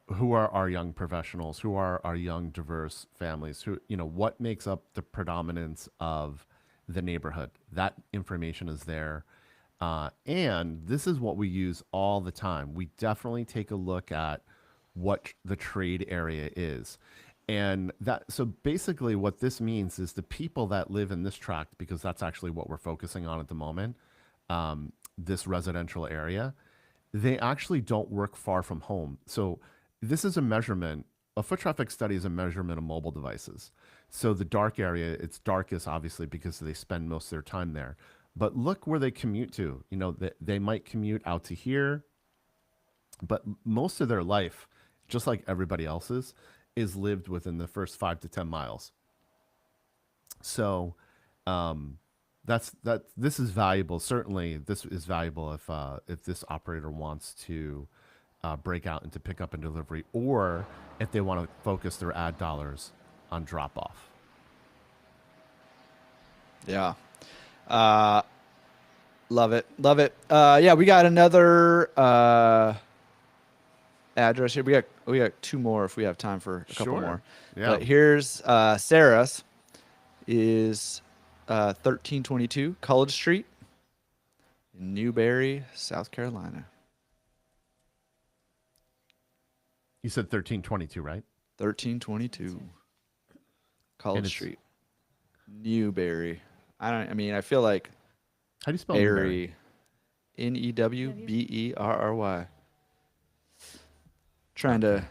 Who are our young professionals? Who are our young diverse families? What makes up the predominance of the neighborhood? That information is there. And this is what we use all the time. We definitely take a look at what the trade area is. And so basically what this means is the people that live in this tract, because that's actually what we're focusing on at the moment, this residential area, they actually don't work far from home. So this is a measurement. A foot traffic study is a measurement of mobile devices. So the dark area, it's darkest obviously because they spend most of their time there. But look where they commute to. You know, they might commute out to here, but most of their life, just like everybody else's, is lived within the first 5 to 10 miles. So that this is valuable. Certainly, this is valuable if this operator wants to break out into pickup and delivery, or if they want to focus their ad dollars on drop off. Yeah. Love it. Love it. Yeah, we got another address here. We got two more if we have time for a couple Sure. more. Yeah. But here's Sarah's is 1322 College Street in Newberry, South Carolina. You said 1322, right? 1322 College it's- Street, Newberry. I mean, I feel like How do you spell Newberry? Berry, Newberry. Trying to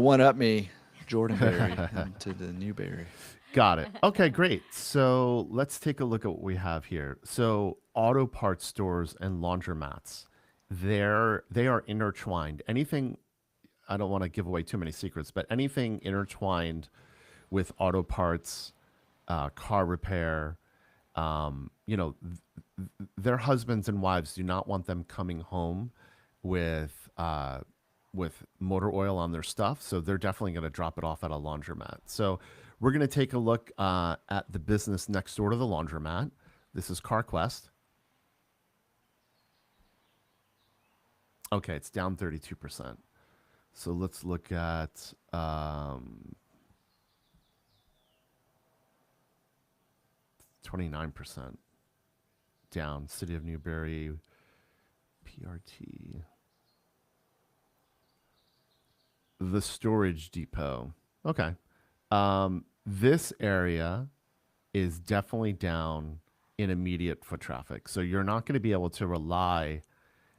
one up me, Jordan Berry, to the Newberry. Got it. Okay, great. So let's take a look at what we have here. So auto parts stores and laundromats, they are intertwined. Anything, I don't want to give away too many secrets, but anything intertwined with auto parts, car repair, their husbands and wives do not want them coming home with motor oil on their stuff, so they're definitely going to drop it off at a laundromat. So we're going to take a look at the business next door to the laundromat. This is CarQuest. Okay, it's down 32%. So let's look at 29% down. City of Newberry, PRT. The storage depot. Okay. This area is definitely down in immediate foot traffic. So you're not going to be able to rely,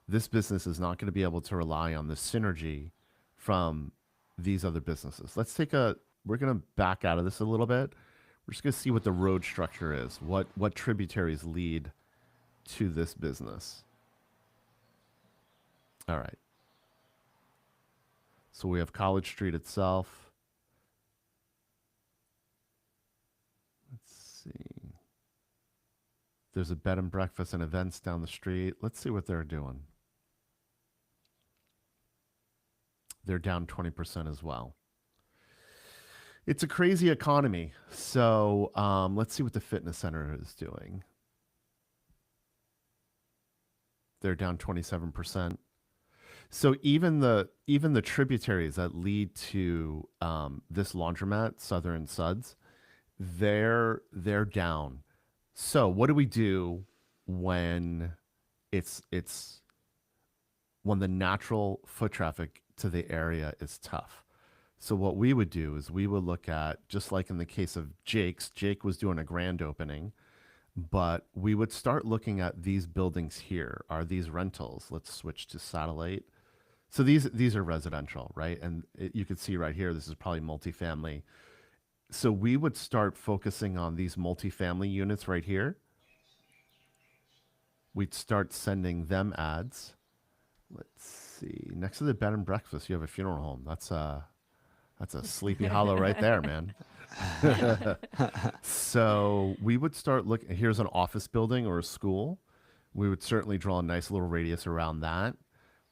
this business is not going to be able to rely on the synergy from these other businesses. We're going to back out of this a little bit. We're just going to see what the road structure is, what tributaries lead to this business. All right. So we have College Street itself. Let's see. There's a bed and breakfast and events down the street. Let's see what they're doing. They're down 20% as well. It's a crazy economy. So let's see what the fitness center is doing. They're down 27%. So even the tributaries that lead to this laundromat, Southern Suds, they're down. So what do we do when when the natural foot traffic to the area is tough? So what we would do is we would look at, just like in the case of Jake's, Jake was doing a grand opening, but we would start looking at these buildings here. Are these rentals? Let's switch to satellite. So these are residential, right? And you can see right here, this is probably multifamily. So we would start focusing on these multifamily units right here. We'd start sending them ads. Let's see. Next to the bed and breakfast, you have a funeral home. That's a Sleepy Hollow right there, man. So we would start looking. Here's an office building or a school. We would certainly draw a nice little radius around that.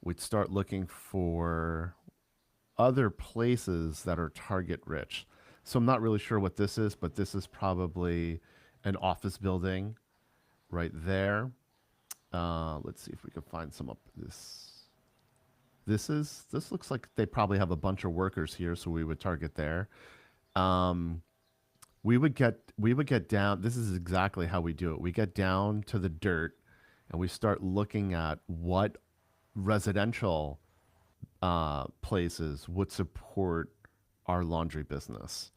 We'd start looking for other places that are target rich. So I'm not really sure what this is, but this is probably an office building right there. Let's see if we can find some up this. This looks like they probably have a bunch of workers here, so we would target there. We would get down. This is exactly how we do it. We get down to the dirt, and we start looking at what residential places would support our laundry business.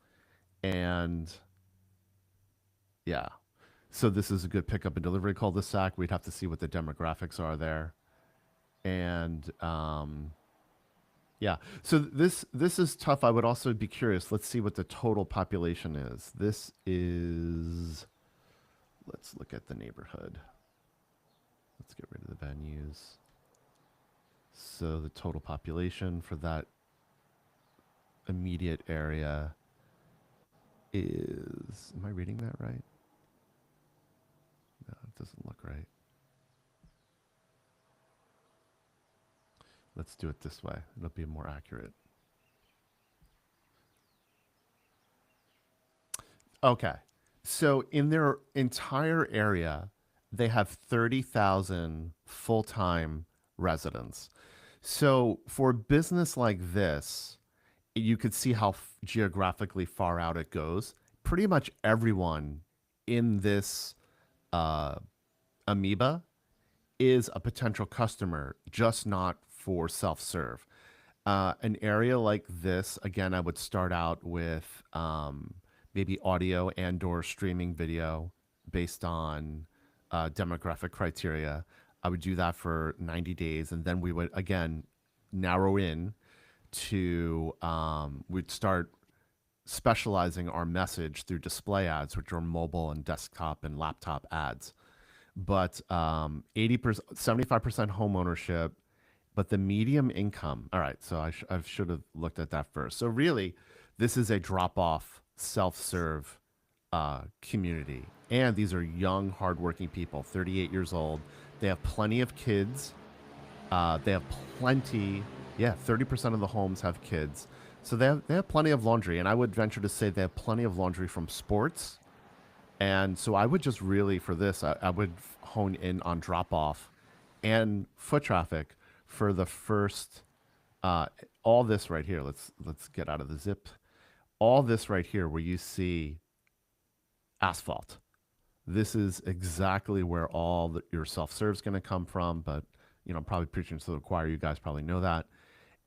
And yeah, So this is a good pickup and delivery cul-de-sac. We'd have to see what the demographics are there. And yeah, so this is tough. I would also be curious. Let's see what the total population is. This is, let's look at the neighborhood. Let's get rid of the venues. So the total population for that immediate area is, am I reading that right? No, it doesn't look right. Let's do it this way. It'll be more accurate. Okay. So in their entire area, they have 30,000 full-time residents. So for a business like this, you could see how geographically far out it goes. Pretty much everyone in this uh, amoeba is a potential customer, just not for self-serve. An area like this, again, I would start out with maybe audio and/or streaming video based on demographic criteria. I would do that for 90 days, and then we would again narrow in to we'd start specializing our message through display ads, which are mobile and desktop and laptop ads. But 80%, 75% home ownership, but the medium income. All right, so I should have looked at that first. So really, this is a drop-off, self-serve community, and these are young, hardworking people, 38 years old. They have plenty of kids. They have plenty. Yeah, 30% of the homes have kids, so they have plenty of laundry, and I would venture to say they have plenty of laundry from sports. And so I would just really, for this, I would hone in on drop off and foot traffic for the first, all this right here. Let's get out of the zip. All this right here where you see asphalt. This is exactly where your self-serve is going to come from. But, I'm probably preaching to the choir. You guys probably know that.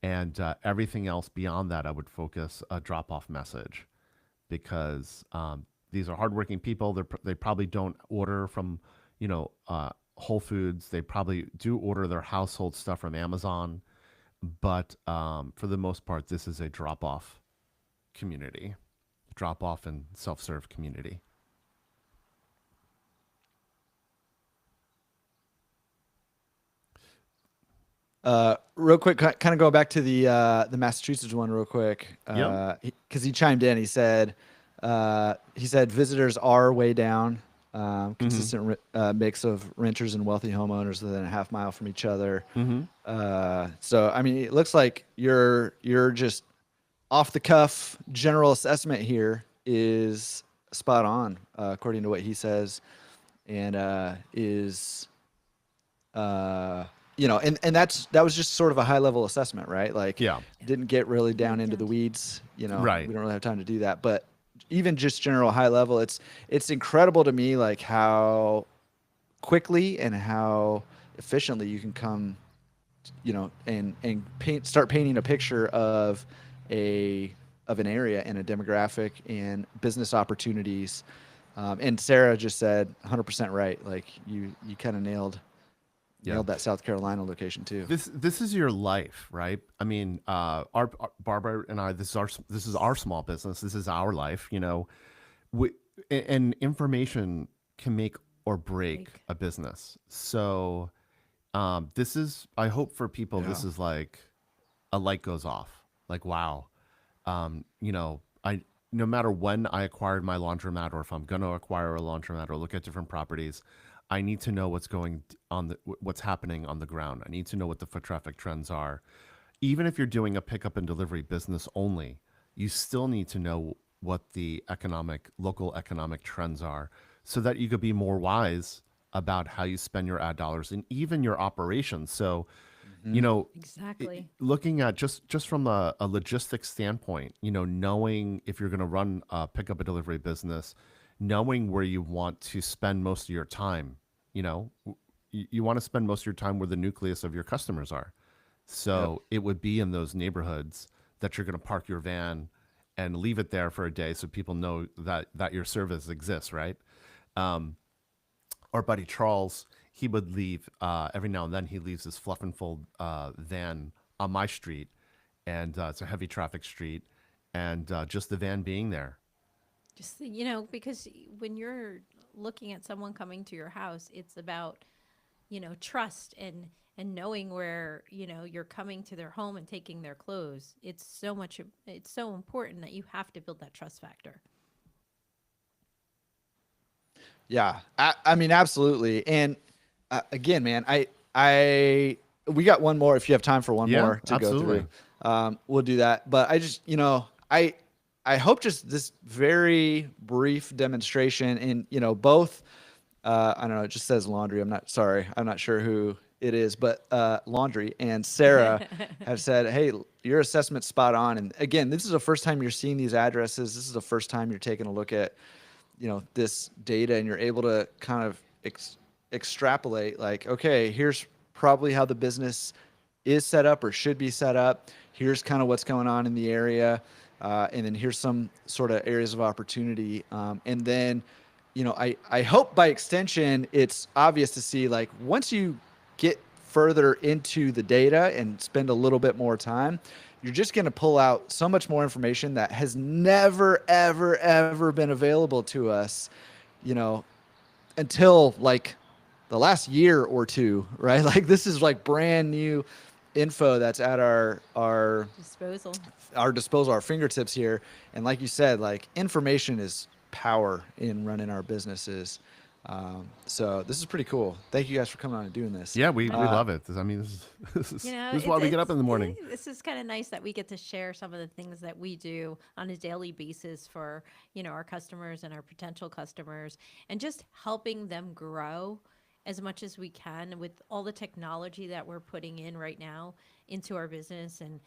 And everything else beyond that, I would focus a drop-off message because these are hardworking people. They probably don't order from, Whole Foods. They probably do order their household stuff from Amazon. But for the most part, this is a drop-off community, drop-off and self-serve community. Real quick, kind of go back to the Massachusetts one real quick. Yep. Because he chimed in. He said visitors are way down. Consistent mix of renters and wealthy homeowners within a half mile from each other. So I mean, it looks like you're just off the cuff general assessment here is spot on, according to what he says, and is and that was just sort of a high level assessment, right? Like, Yeah. didn't get really down into the weeds. Right. We don't really have time to do that, but even just general high level, it's incredible to me, like how quickly and how efficiently you can come, and start painting a picture of an area and a demographic and business opportunities. And Sarah just said 100% right. Like you kind of nailed that South Carolina location too. This is your life, right? I mean, our Barbara and I. This is our small business. This is our life. And information can make or break a business. So, this is. I hope for people, this is like a light goes off. Like, wow, no matter when I acquired my laundromat, or if I'm going to acquire a laundromat, or look at different properties, I need to know what's happening on the ground. I need to know what the foot traffic trends are. Even if you're doing a pickup and delivery business only, you still need to know what the local economic trends are, so that you could be more wise about how you spend your ad dollars and even your operations. So, Exactly. looking at just from a logistics standpoint, knowing if you're going to run a pickup and delivery business, knowing where you want to spend most of your time. You want to spend most of your time where the nucleus of your customers are. So It would be in those neighborhoods that you're going to park your van and leave it there for a day, so people know that your service exists, right? our buddy Charles, he would leave every now and then. He leaves his fluff and fold van on my street, and it's a heavy traffic street, and just the van being there. Just because when you're looking at someone coming to your house, it's about trust and knowing where you're coming to their home and taking their clothes. It's so important that you have to build that trust factor. Yeah, I mean, absolutely. And again, man, we got one more. If you have time for one Yeah, more to absolutely. go through, we'll do that. But I just, I hope just this very brief demonstration and, both, I don't know, it just says laundry. I'm not sure who it is, but Laundry and Sarah have said, hey, your assessment's spot on. And again, this is the first time you're seeing these addresses. This is the first time you're taking a look at this data, and you're able to kind of extrapolate like, okay, here's probably how the business is set up or should be set up. Here's kind of what's going on in the area. And then here's some sort of areas of opportunity. And then, I hope by extension, it's obvious to see, like, once you get further into the data and spend a little bit more time, you're just going to pull out so much more information that has never, ever, ever been available to us, until like the last year or two, right? Like, this is like brand new info that's at our Disposal. our fingertips here. And like you said, like, information is power in running our businesses. So this is pretty cool. Thank you guys for coming on and doing this. Yeah, we love it. I mean, this is why we get up in the morning. This is kind of nice that we get to share some of the things that we do on a daily basis for, our customers and our potential customers, and just helping them grow as much as we can with all the technology that we're putting in right now into our business, and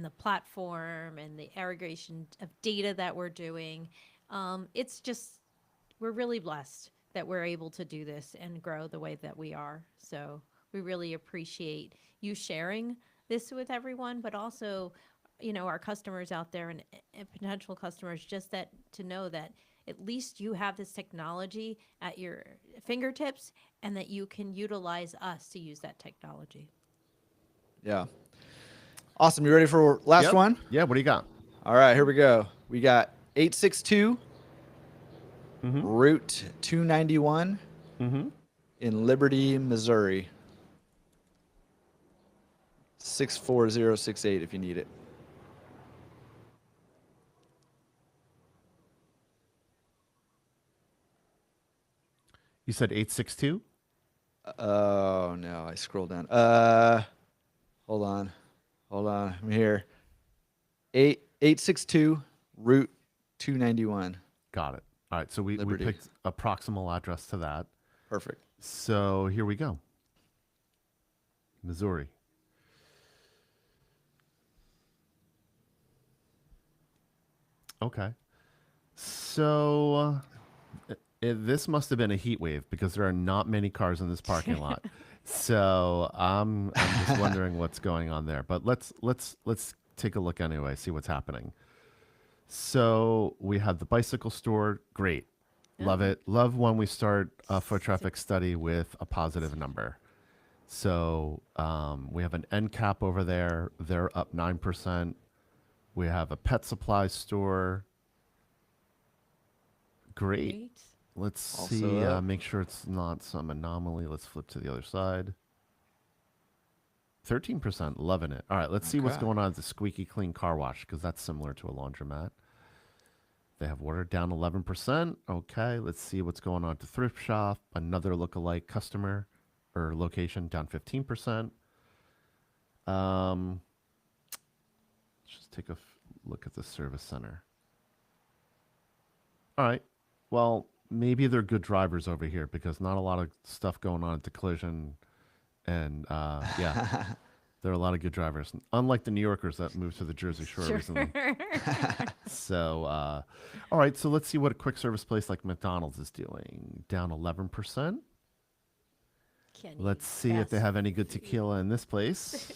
the platform and the aggregation of data that we're doing. It's just, we're really blessed that we're able to do this and grow the way that we are. So we really appreciate you sharing this with everyone, but also, our customers out there and potential customers, just that to know that at least you have this technology at your fingertips and that you can utilize us to use that technology. Yeah. Awesome. You ready for last Yep. one? Yeah, what do you got? All right, here we go. We got 862 Route 291 in Liberty, Missouri. 64068 if you need it. You said 862? Oh no, I scrolled down. Hold on. I'm here. 862 Route 291. Got it. All right, so we Liberty. picked a proximal address to that. Perfect. So here we go. Missouri. Okay. So this must have been a heat wave because there are not many cars in this parking lot. So I'm just wondering what's going on there. But let's take a look anyway, see what's happening. So we have the bicycle store. Great. Love it. Love when we start a foot traffic study with a positive number. So we have an end cap over there. They're up 9%. We have a pet supply store. Great. Let's Also see. up. Make sure it's not some anomaly. Let's flip to the other side. 13%. Loving it. All right. Let's see what's Okay. going on at the Squeaky Clean Car Wash, because that's similar to a laundromat. They have water down 11%. Okay. Let's see what's going on at the thrift shop. Another lookalike customer or location down 15%. Let's just take a look at the service center. All right. Well, maybe they're good drivers over here because not a lot of stuff going on at the collision. And yeah, there are a lot of good drivers, unlike the New Yorkers that moved to the Jersey Shore recently. So, all right. So let's see what a quick service place like McDonald's is doing. Down 11%. Let's see if they have any good tequila in this place.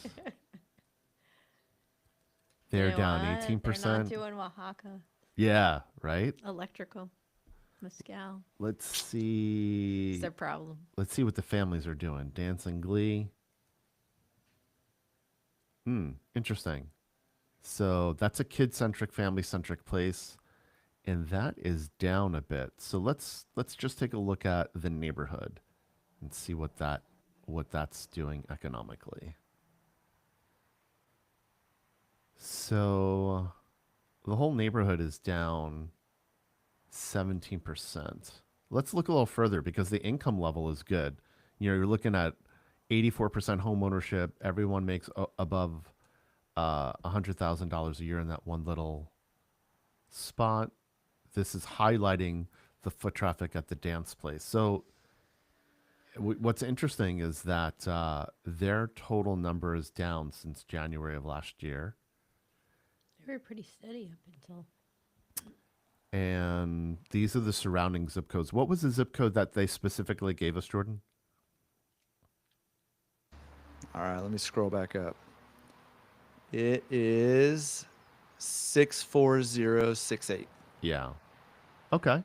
They're down what? 18%. They're not doing Oaxaca Yeah, right. electrical. Mescal. Let's It's see. their problem. Let's see what the families are doing. Dance and Glee. Interesting. So that's a kid-centric, family-centric place, and that is down a bit. So let's just take a look at the neighborhood and see what that's doing economically. So the whole neighborhood is down 17%. Let's look a little further because the income level is good. You're looking at 84% home ownership. Everyone makes above $100,000 a year in that one little spot. This is highlighting the foot traffic at the dance place. So what's interesting is that their total number is down since January of last year. They were pretty steady up until. And these are the surrounding zip codes. What was the zip code that they specifically gave us, Jordan? All right, let me scroll back up. It is 64068. Yeah. Okay.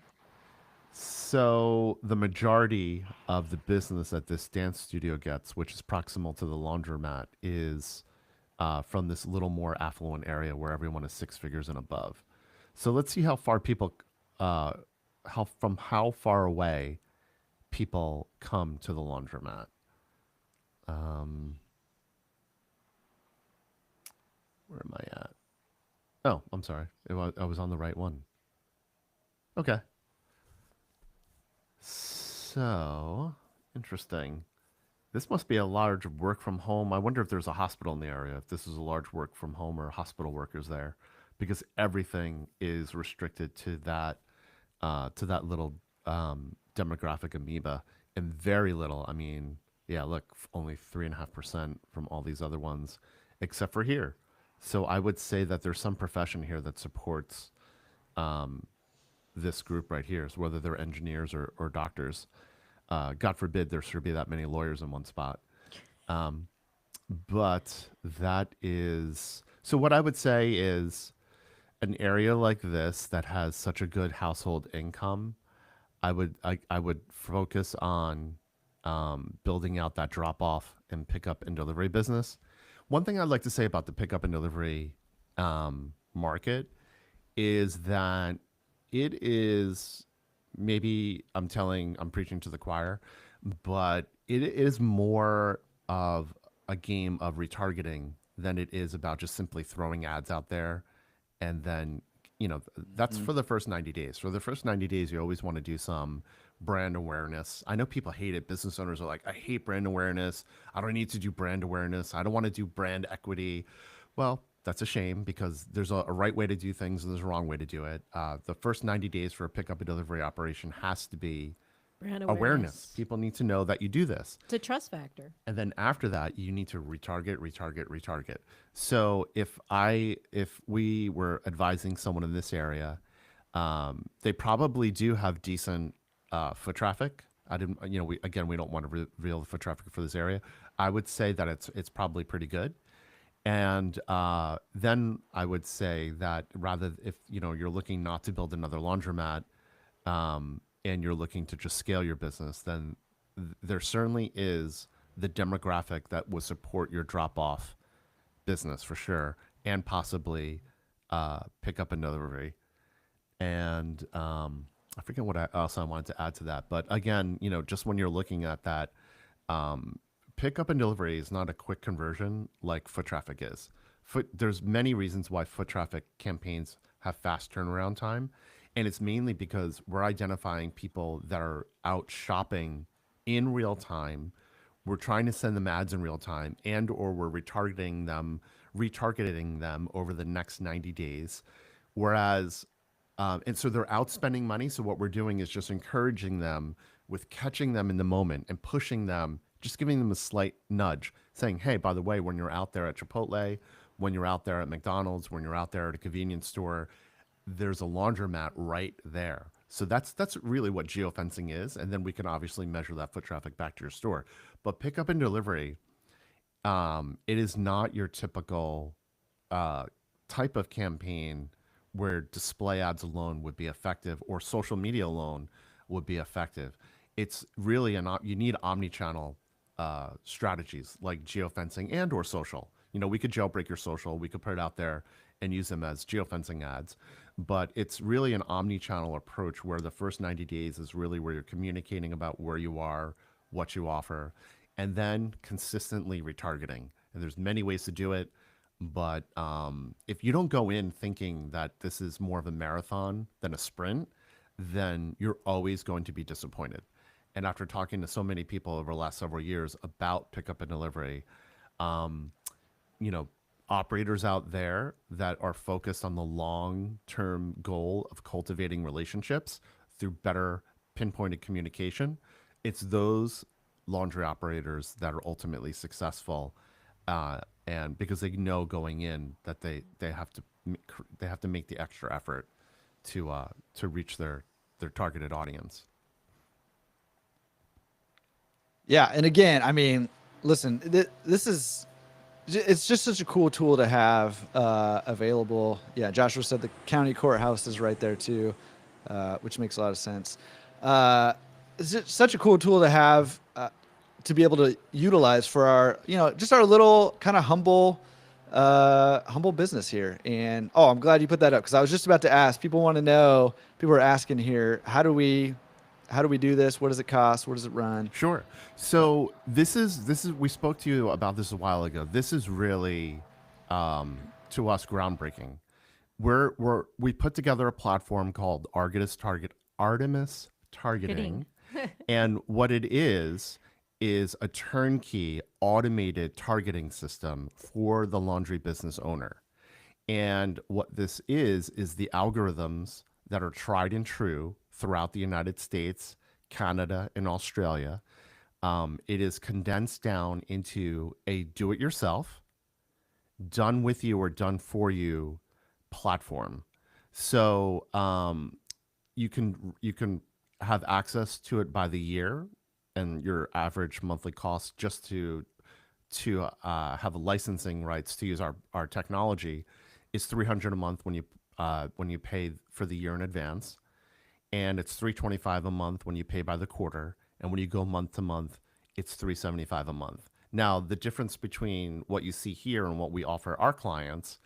So the majority of the business that this dance studio gets, which is proximal to the laundromat, is from this little more affluent area where everyone is six figures and above. So let's see how far people, how far away people come to the laundromat. Where am I at? Oh, I'm sorry. I was on the right one. Okay. So, interesting. This must be a large work from home. I wonder if there's a hospital in the area, if this is a large work from home or hospital workers there, because everything is restricted to that little demographic amoeba, and very little. I mean, yeah, look, only 3.5% from all these other ones, except for here. So I would say that there's some profession here that supports this group right here, so whether they're engineers or doctors. God forbid there should be that many lawyers in one spot. But that is so. What I would say is an area like this that has such a good household income. I would focus on building out that drop off and pickup and delivery business. One thing I'd like to say about the pickup and delivery market is that it is maybe I'm preaching to the choir, but it is more of a game of retargeting than it is about just simply throwing ads out there. And then, that's for the first 90 days. For the first 90 days, you always want to do some brand awareness. I know people hate it. Business owners are like, I hate brand awareness. I don't need to do brand awareness. I don't want to do brand equity. Well, that's a shame because there's a right way to do things and there's a wrong way to do it. The first 90 days for a pickup and delivery operation has to be Brand awareness. People need to know that you do this. It's a trust factor. And then after that, you need to retarget. So if we were advising someone in this area, they probably do have decent foot traffic. I didn't, we don't want to reveal the foot traffic for this area. I would say that it's probably pretty good. And then I would say that rather if you're looking not to build another laundromat, and you're looking to just scale your business, then there certainly is the demographic that will support your drop off business for sure, and possibly pick up and delivery. And I forget what else I wanted to add to that, but again, just when you're looking at that, pickup and delivery is not a quick conversion like foot traffic is. There's many reasons why foot traffic campaigns have fast turnaround time. And it's mainly because we're identifying people that are out shopping in real time. We're trying to send them ads in real time, and or we're retargeting them over the next 90 days. Whereas, and so they're out spending money. So what we're doing is just encouraging them with catching them in the moment and pushing them, just giving them a slight nudge, saying, hey, by the way, when you're out there at Chipotle, when you're out there at McDonald's, when you're out there at a convenience store, there's a laundromat right there. So that's really what geofencing is. And then we can obviously measure that foot traffic back to your store. But pickup and delivery, it is not your typical type of campaign where display ads alone would be effective or social media alone would be effective. It's really you need omni-channel strategies like geofencing and or social. We could jailbreak your social, we could put it out there and use them as geofencing ads, but it's really an omni-channel approach where the first 90 days is really where you're communicating about where you are, what you offer, and then consistently retargeting. And there's many ways to do it, but if you don't go in thinking that this is more of a marathon than a sprint, then you're always going to be disappointed. And after talking to so many people over the last several years about pickup and delivery, um, you know, operators out there that are focused on the long-term goal of cultivating relationships through better pinpointed communication, it's those laundry operators that are ultimately successful, and because they know going in that they have to make the extra effort to reach their targeted audience. Yeah, and again, I mean, listen, this is it's just such a cool tool to have available. Yeah, Joshua said the county courthouse is right there too, which makes a lot of sense. It's just such a cool tool to have to be able to utilize for our, just our little kind of humble business here. And I'm glad you put that up because I was just about to ask. People want to know. People are asking here, how do we do this? What does it cost? What does it run? Sure. So this is we spoke to you about this a while ago. This is really to us groundbreaking. We put together a platform called Artemis Targeting, and what it is a turnkey automated targeting system for the laundry business owner. And what this is the algorithms that are tried and true throughout the United States, Canada, and Australia. It is condensed down into a do-it-yourself, done with you or done for you platform. So you can have access to it by the year, and your average monthly cost just to have licensing rights to use our technology is $300 a month when you pay for the year in advance, and it's $325 a month when you pay by the quarter, and when you go month to month, it's $375 a month. Now, the difference between what you see here and what we offer our clients,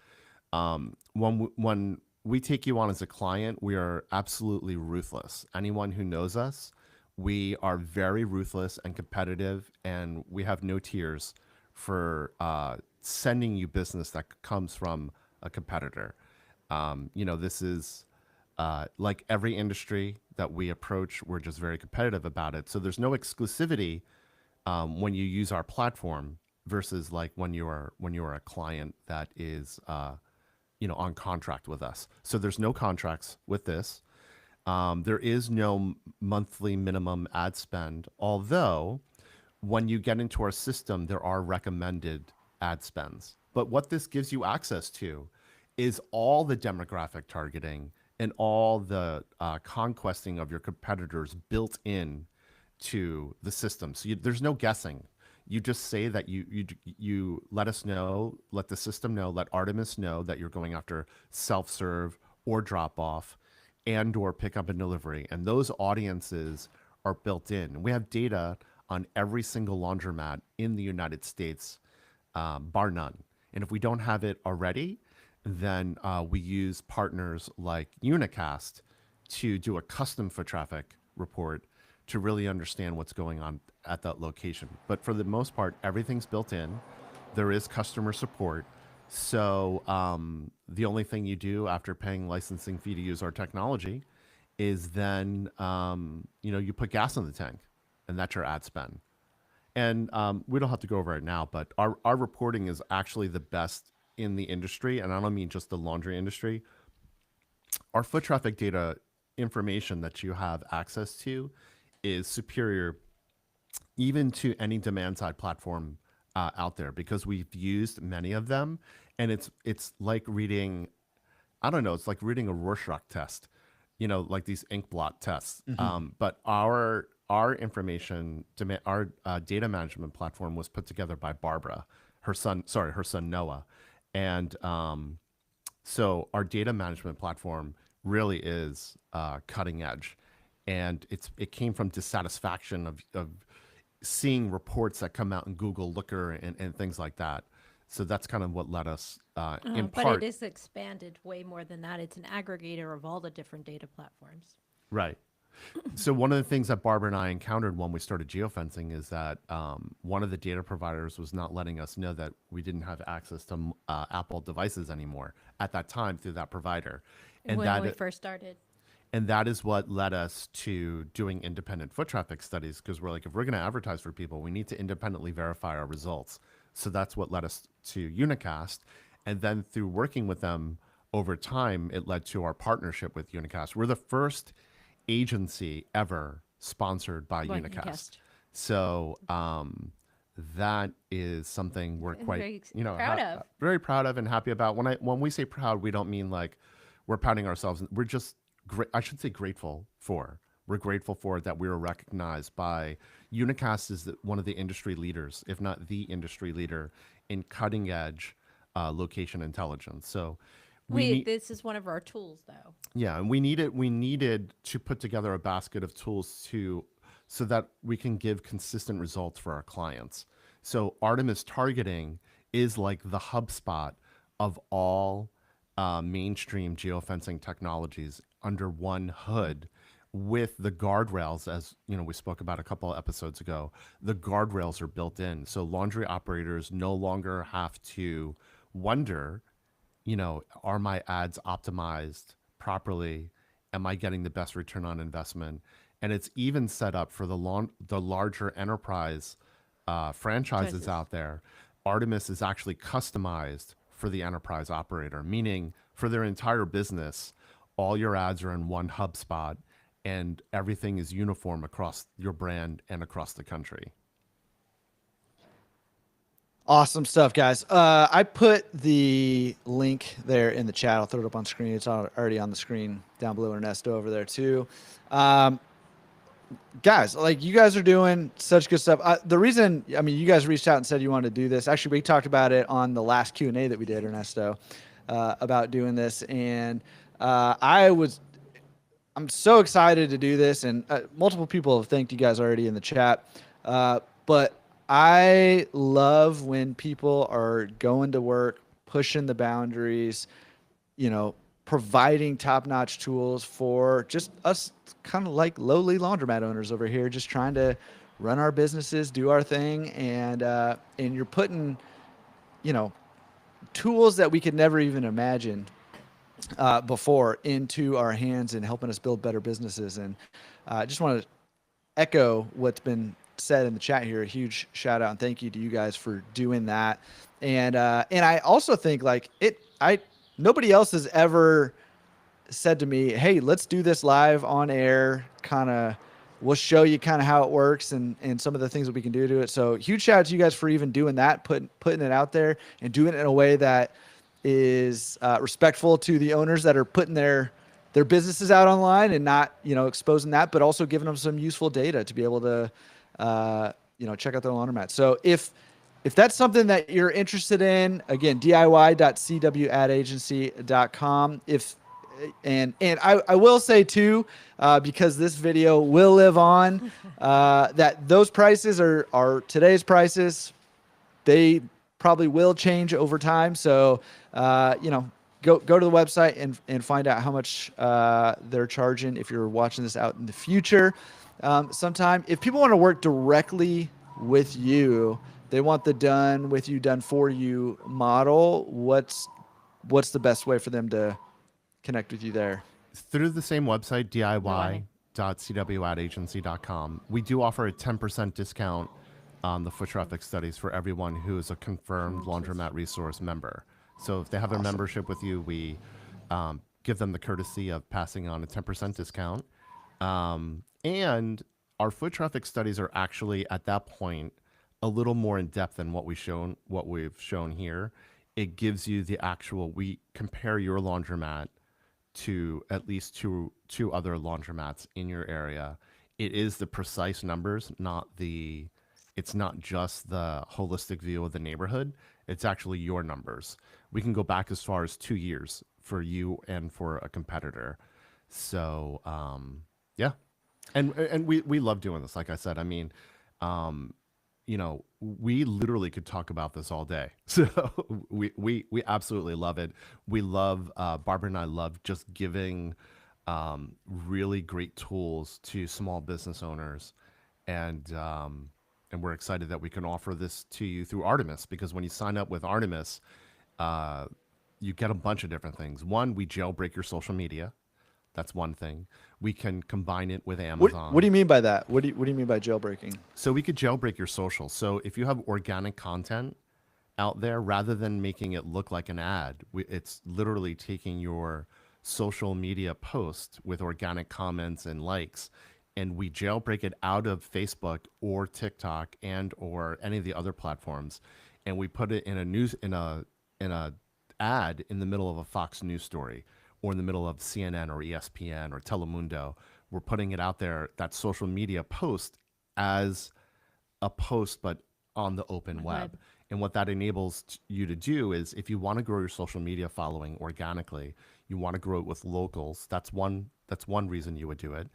when we take you on as a client, we are absolutely ruthless. Anyone who knows us, we are very ruthless and competitive, and we have no tears for sending you business that comes from a competitor. This is like every industry that we approach, we're just very competitive about it. So there's no exclusivity when you use our platform versus like when you are a client that is on contract with us. So there's no contracts with this. There is no monthly minimum ad spend, although when you get into our system, there are recommended ad spends. But what this gives you access to is all the demographic targeting and all the conquesting of your competitors built in to the system. So there's no guessing. You just say that you let us know, let the system know, let Artemis know that you're going after self-serve or drop-off and or pickup and delivery. And those audiences are built in. We have data on every single laundromat in the United States, bar none. And if we don't have it already, then we use partners like Unicast to do a custom foot traffic report to really understand what's going on at that location. But for the most part, everything's built in. There is customer support. So the only thing you do after paying licensing fee to use our technology is then you put gas in the tank, and that's your ad spend. And we don't have to go over it now, but our reporting is actually the best in the industry, and I don't mean just the laundry industry. Our foot traffic data information that you have access to is superior even to any demand side platform out there, because we've used many of them, and it's like reading, I don't know, it's like reading a Rorschach test, like these ink blot tests. But our information, our data management platform was put together by Barbara, her son Noah, and So our data management platform really is cutting edge, and it came from dissatisfaction of seeing reports that come out in Google Looker and things like that. So that's kind of what led us, in But it part, is expanded way more than that. It's an aggregator of all the different data platforms. right. So one of the things that Barbara and I encountered when we started geofencing is that one of the data providers was not letting us know that we didn't have access to Apple devices anymore at that time through that provider, and When we first started. that is what led us to doing independent foot traffic studies, because we're like, if we're going to advertise for people, we need to independently verify our results. So that's what led us to Unicast, and then through working with them over time, it led to our partnership with Unicast. We're the first agency ever sponsored by By Unicast. Unicast. So that is something we're quite, Very you know, proud of. very proud of and happy about. When we say proud, we don't mean like we're patting ourselves. We're just I should say grateful for. We're grateful for that we were recognized by Unicast is one of the industry leaders, if not the industry leader, in cutting edge location intelligence. So This is one of our tools, though. yeah, and we needed to put together a basket of tools so that we can give consistent results for our clients. So Artemis targeting is like the HubSpot of all mainstream geofencing technologies under one hood, with the guardrails, as you know, we spoke about a couple of episodes ago. The guardrails are built in, so laundry operators no longer have to wonder, you know, are my ads optimized properly? Am I getting the best return on investment? And it's even set up for the larger enterprise franchises Choices. out there. Artemis is actually customized for the enterprise operator, meaning for their entire business, all your ads are in one HubSpot and everything is uniform across your brand and across the country. Awesome stuff, guys. I put the link there in the chat. I'll throw it up on screen. It's already on the screen down below, Ernesto over there too. Guys, like, you guys are doing such good stuff. The reason, I mean, you guys reached out and said you wanted to do this. Actually, we talked about it on the last Q&A that we did, Ernesto, about doing this. And I'm so excited to do this. And multiple people have thanked you guys already in the chat. But I love when people are going to work, pushing the boundaries, you know, providing top-notch tools for just us kind of like lowly laundromat owners over here, just trying to run our businesses, do our thing. And you're putting, you know, tools that we could never even imagine before into our hands and helping us build better businesses. And I just want to echo what's been said in the chat here. A huge shout out and thank you to you guys for doing that. And I also think, like, nobody else has ever said to me, hey, let's do this live on air, kind of, we'll show you kind of how it works and some of the things that we can do to it. So huge shout out to you guys for even doing that, putting it out there and doing it in a way that is respectful to the owners that are putting their businesses out online and not, you know, exposing that, but also giving them some useful data to be able to, you know, check out their laundromat. So if that's something that you're interested in, again, diy.cwadagency.com. And I will say too, because this video will live on, that those prices are today's prices. They probably will change over time. So, you know, go to the website and find out how much they're charging if you're watching this out in the future. Sometime, if people want to work directly with you, they want the done with you, done for you model. What's the best way for them to connect with you there? Through the same website, diy.cwadagency.com. We do offer a 10% discount on the foot traffic studies for everyone who is a confirmed Laundromat Resource member. So if they have their membership with you, we give them the courtesy of passing on a 10% discount. And our foot traffic studies are actually, at that point, a little more in depth than what we've shown here. It gives you the actual, we compare your laundromat to at least two other laundromats in your area. It is the precise numbers, it's not just the holistic view of the neighborhood. It's actually your numbers. We can go back as far as 2 years for you and for a competitor. So yeah, and we love doing this. Like I said, I mean, we literally could talk about this all day. So we absolutely love it. We love Barbara and I love just giving really great tools to small business owners, and we're excited that we can offer this to you through Artemis, because when you sign up with Artemis, you get a bunch of different things. One, we jailbreak your social media. That's one thing. We can combine it with Amazon. What do you mean by that? What do you mean by jailbreaking? So we could jailbreak your social. So if you have organic content out there, rather than making it look like an ad, it's literally taking your social media post with organic comments and likes, and we jailbreak it out of Facebook or TikTok and or any of the other platforms, and we put it in a ad in the middle of a Fox News story, or in the middle of CNN or ESPN or Telemundo. We're putting it out there, that social media post, as a post, but on the open web. And what that enables you to do is, if you want to grow your social media following organically, you want to grow it with locals. That's one reason you would do it.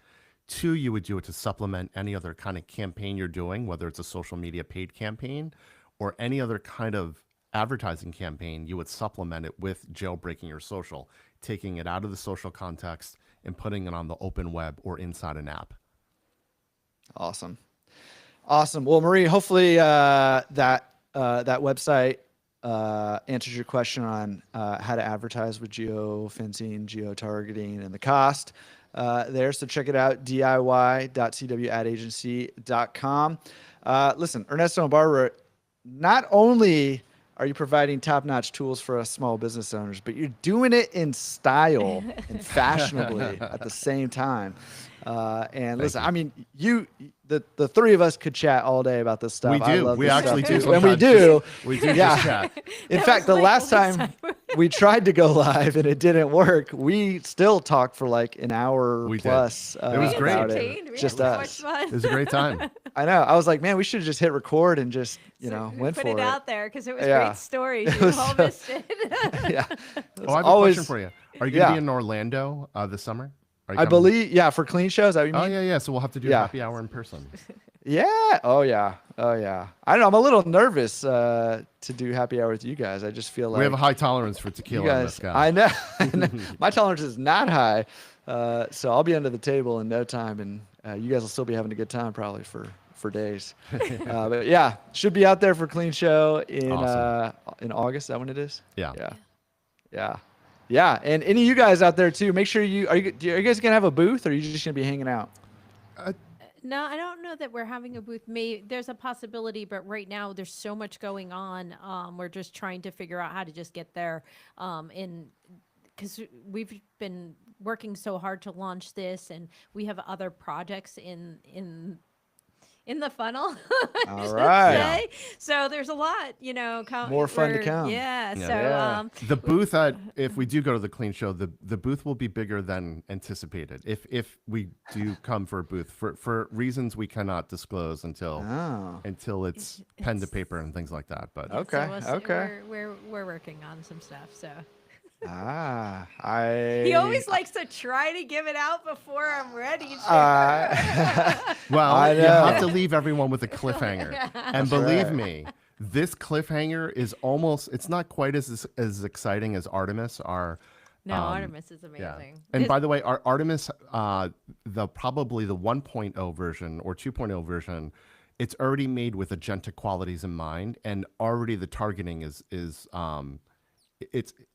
Two, you would do it to supplement any other kind of campaign you're doing, whether it's a social media paid campaign or any other kind of advertising campaign. You would supplement it with jailbreaking your social, taking it out of the social context and putting it on the open web or inside an app. Awesome. Well, Marie, hopefully that website answers your question on how to advertise with geofencing, geotargeting, and the cost there. So check it out, diy.cwadagency.com. Listen, Ernesto and Barbara, not only are you providing top-notch tools for us small business owners, but you're doing it in style and fashionably at the same time. And listen, I mean, the three of us could chat all day about this stuff. We do. I love We this actually stuff do. too. And we do. We do Yeah. just chat. In That fact, was the like last time we tried to go live and it didn't work, we still talked for like an hour We did. plus. It was great. about Entertained. We Just had so us. much fun. It was a great time. I know. I was like, man, we should have just hit record and just, went put for it out there because it was Yeah. great stories. It You was all so- missed it. Yeah. Oh, I have a question for you. Are you going to be in Orlando this summer? Are you I coming? believe, for clean shows. Is that what you mean? Oh, yeah. So we'll have to do Yeah. happy hour in person. Yeah. Oh, yeah. I don't know. I'm a little nervous to do happy hour with you guys. I just feel like We have a high tolerance for you tequila and guys. mezcal. I know. My tolerance is not high, so I'll be under the table in no time, and you guys will still be having a good time probably for days. But yeah, should be out there for clean show in August. Is that when it is? Yeah. Yeah. And any of you guys out there too, make sure are you guys gonna have a booth, or are you just gonna be hanging out? No, I don't know that we're having a booth. There's a possibility, but right now there's so much going on. We're just trying to figure out how to just get there. Because we've been working so hard to launch this, and we have other projects in the funnel. All should right. say. So there's a lot, More fun to come. Yeah. Yeah. So Yeah. The booth if we do go to the clean show, the booth will be bigger than anticipated. If we do come for a booth for reasons we cannot disclose until it's pen to paper and things like that. But Okay. So Okay. We're working on some stuff. So. He always likes to try to give it out before I'm ready. well, I you know. have to leave everyone with a cliffhanger. And believe right. me, this cliffhanger is it's not quite as exciting as Artemis. No, Artemis is amazing. Yeah. And by the way, our Artemis, probably the 1.0 version or 2.0 version, it's already made with agentic qualities in mind, and already the targeting is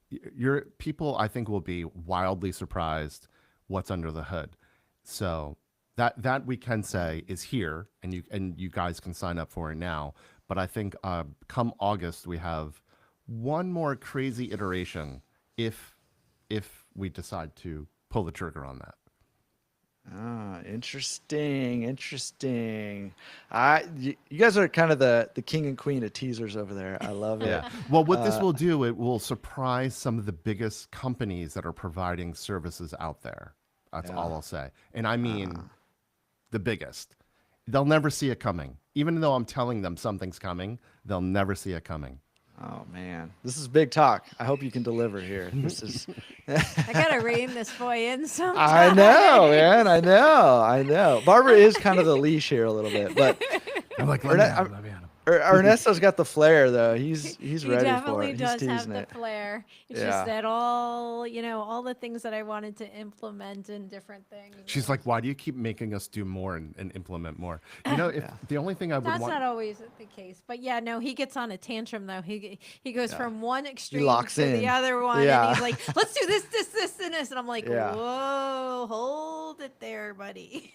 your people, I think, will be wildly surprised what's under the hood. So that we can say is here, and you guys can sign up for it now. But I think come August we have one more crazy iteration if we decide to pull the trigger on that. Interesting. You guys are kind of the king and queen of teasers over there. I love it. Yeah. Well, what this will do, it will surprise some of the biggest companies that are providing services out there. That's all I'll say. And I mean the biggest. They'll never see it coming. Even though I'm telling them something's coming, they'll never see it coming. Oh man, this is big talk. I hope you can deliver here. This is. I gotta rein this boy in sometime. I know, man. I know. Barbara is kind of the leash here a little bit, but I'm like, Erne- let me at him. Ernesto's got the flair though. He's He ready for definitely it. He's does have teasing the it. flair. It's Yeah. just that all the things that I wanted to implement in different things. She's like, why do you keep making us do more and implement more? You know, if the only thing I would That's want. not always the case, but yeah, no, he gets on a tantrum though. He goes from one extreme locks to in. the other one, Yeah. and he's like, "Let's do this, and this," and I'm like, Yeah. "Whoa, hold it there, buddy."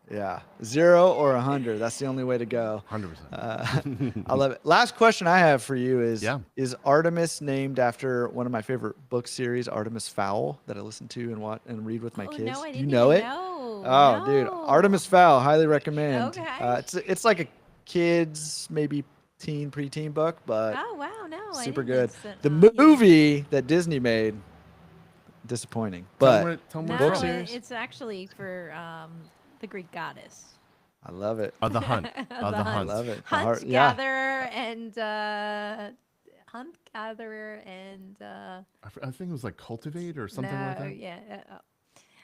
Yeah, 0 or 100. That's the only way to go. 100%. I love it. Last question I have for you is: Yeah. Is Artemis named after one of my favorite book series, Artemis Fowl, that I listen to and watch and read with my Oh, kids? no, I You didn't know even it? know. Oh, dude, No. Artemis Fowl, highly recommend. Okay. It's like a kids, maybe teen, preteen book, but Oh wow, no, I super didn't good. listen- The yeah. movie that Disney made, disappointing, but tell 'em No, where book it's from. series? it's actually for the Greek goddess. I love it. The hunt. The The I hunt. love it. The Hunt heart- yeah. gatherer and hunt gatherer and I think it was like cultivate or something no, like that. yeah.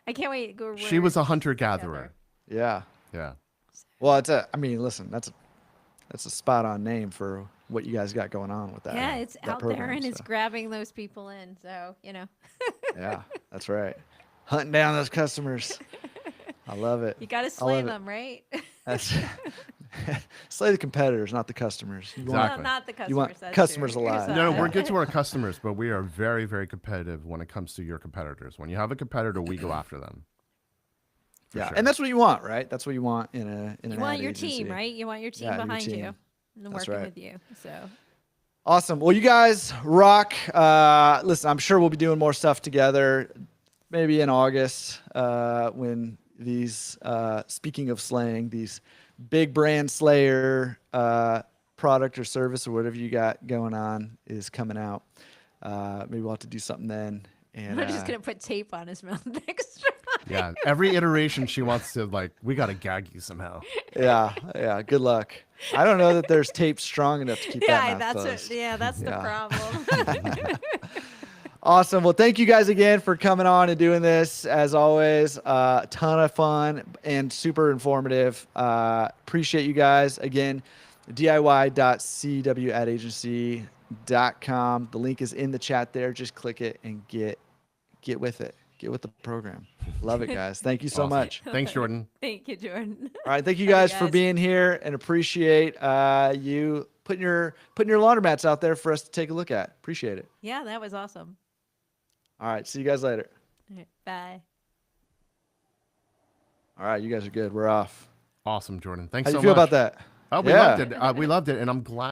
I can't wait. Go She was a hunter gatherer. Yeah. Yeah. Well, I mean, listen, that's a spot on name for what you guys got going on with that. Yeah, it's that out there program, and it's so. grabbing those people in. So Yeah, that's right. Hunting down those customers. I love it. you got to I slay love it. them, right? That's slay the competitors, not the customers. You want, Exactly. Not the customers. You want that's customers true. alive. No, Yeah. we're good to our customers, but we are very, very competitive when it comes to your competitors. When you have a competitor, we go after them. For yeah, sure. and that's what you want, right? That's what you want in an You ad want your agency. team, right? You want your team Yeah, your behind team. you and That's working right. with you. So Awesome. Well, you guys rock. Listen, I'm sure we'll be doing more stuff together, maybe in August when these, speaking of slaying, these big brand slayer product or service or whatever you got going on is coming out. Maybe we'll have to do something then. And I'm just gonna put tape on his mouth next time. Yeah. Every iteration she wants to we got to gag you somehow. yeah. Good luck. I don't know that there's tape strong enough to keep that mouth closed. That's the Yeah. problem. Awesome. Well, thank you guys again for coming on and doing this. As always, a ton of fun and super informative. Appreciate you guys. Again, diy.cwadagency.com. The link is in the chat there. Just click it and get with it. Get with the program. Love it, guys. Thank you so Awesome. much. Thanks, Jordan. Thank you, Jordan. All right. Thank you Love you guys for guys. being here and appreciate you putting your laundromats out there for us to take a look at. Appreciate it. Yeah, that was awesome. All right. See you guys later. All right, bye. All right. You guys are good. We're off. Awesome, Jordan. Thanks How do so you feel much. about that? Oh, we Yeah. loved it. We loved it, and I'm glad.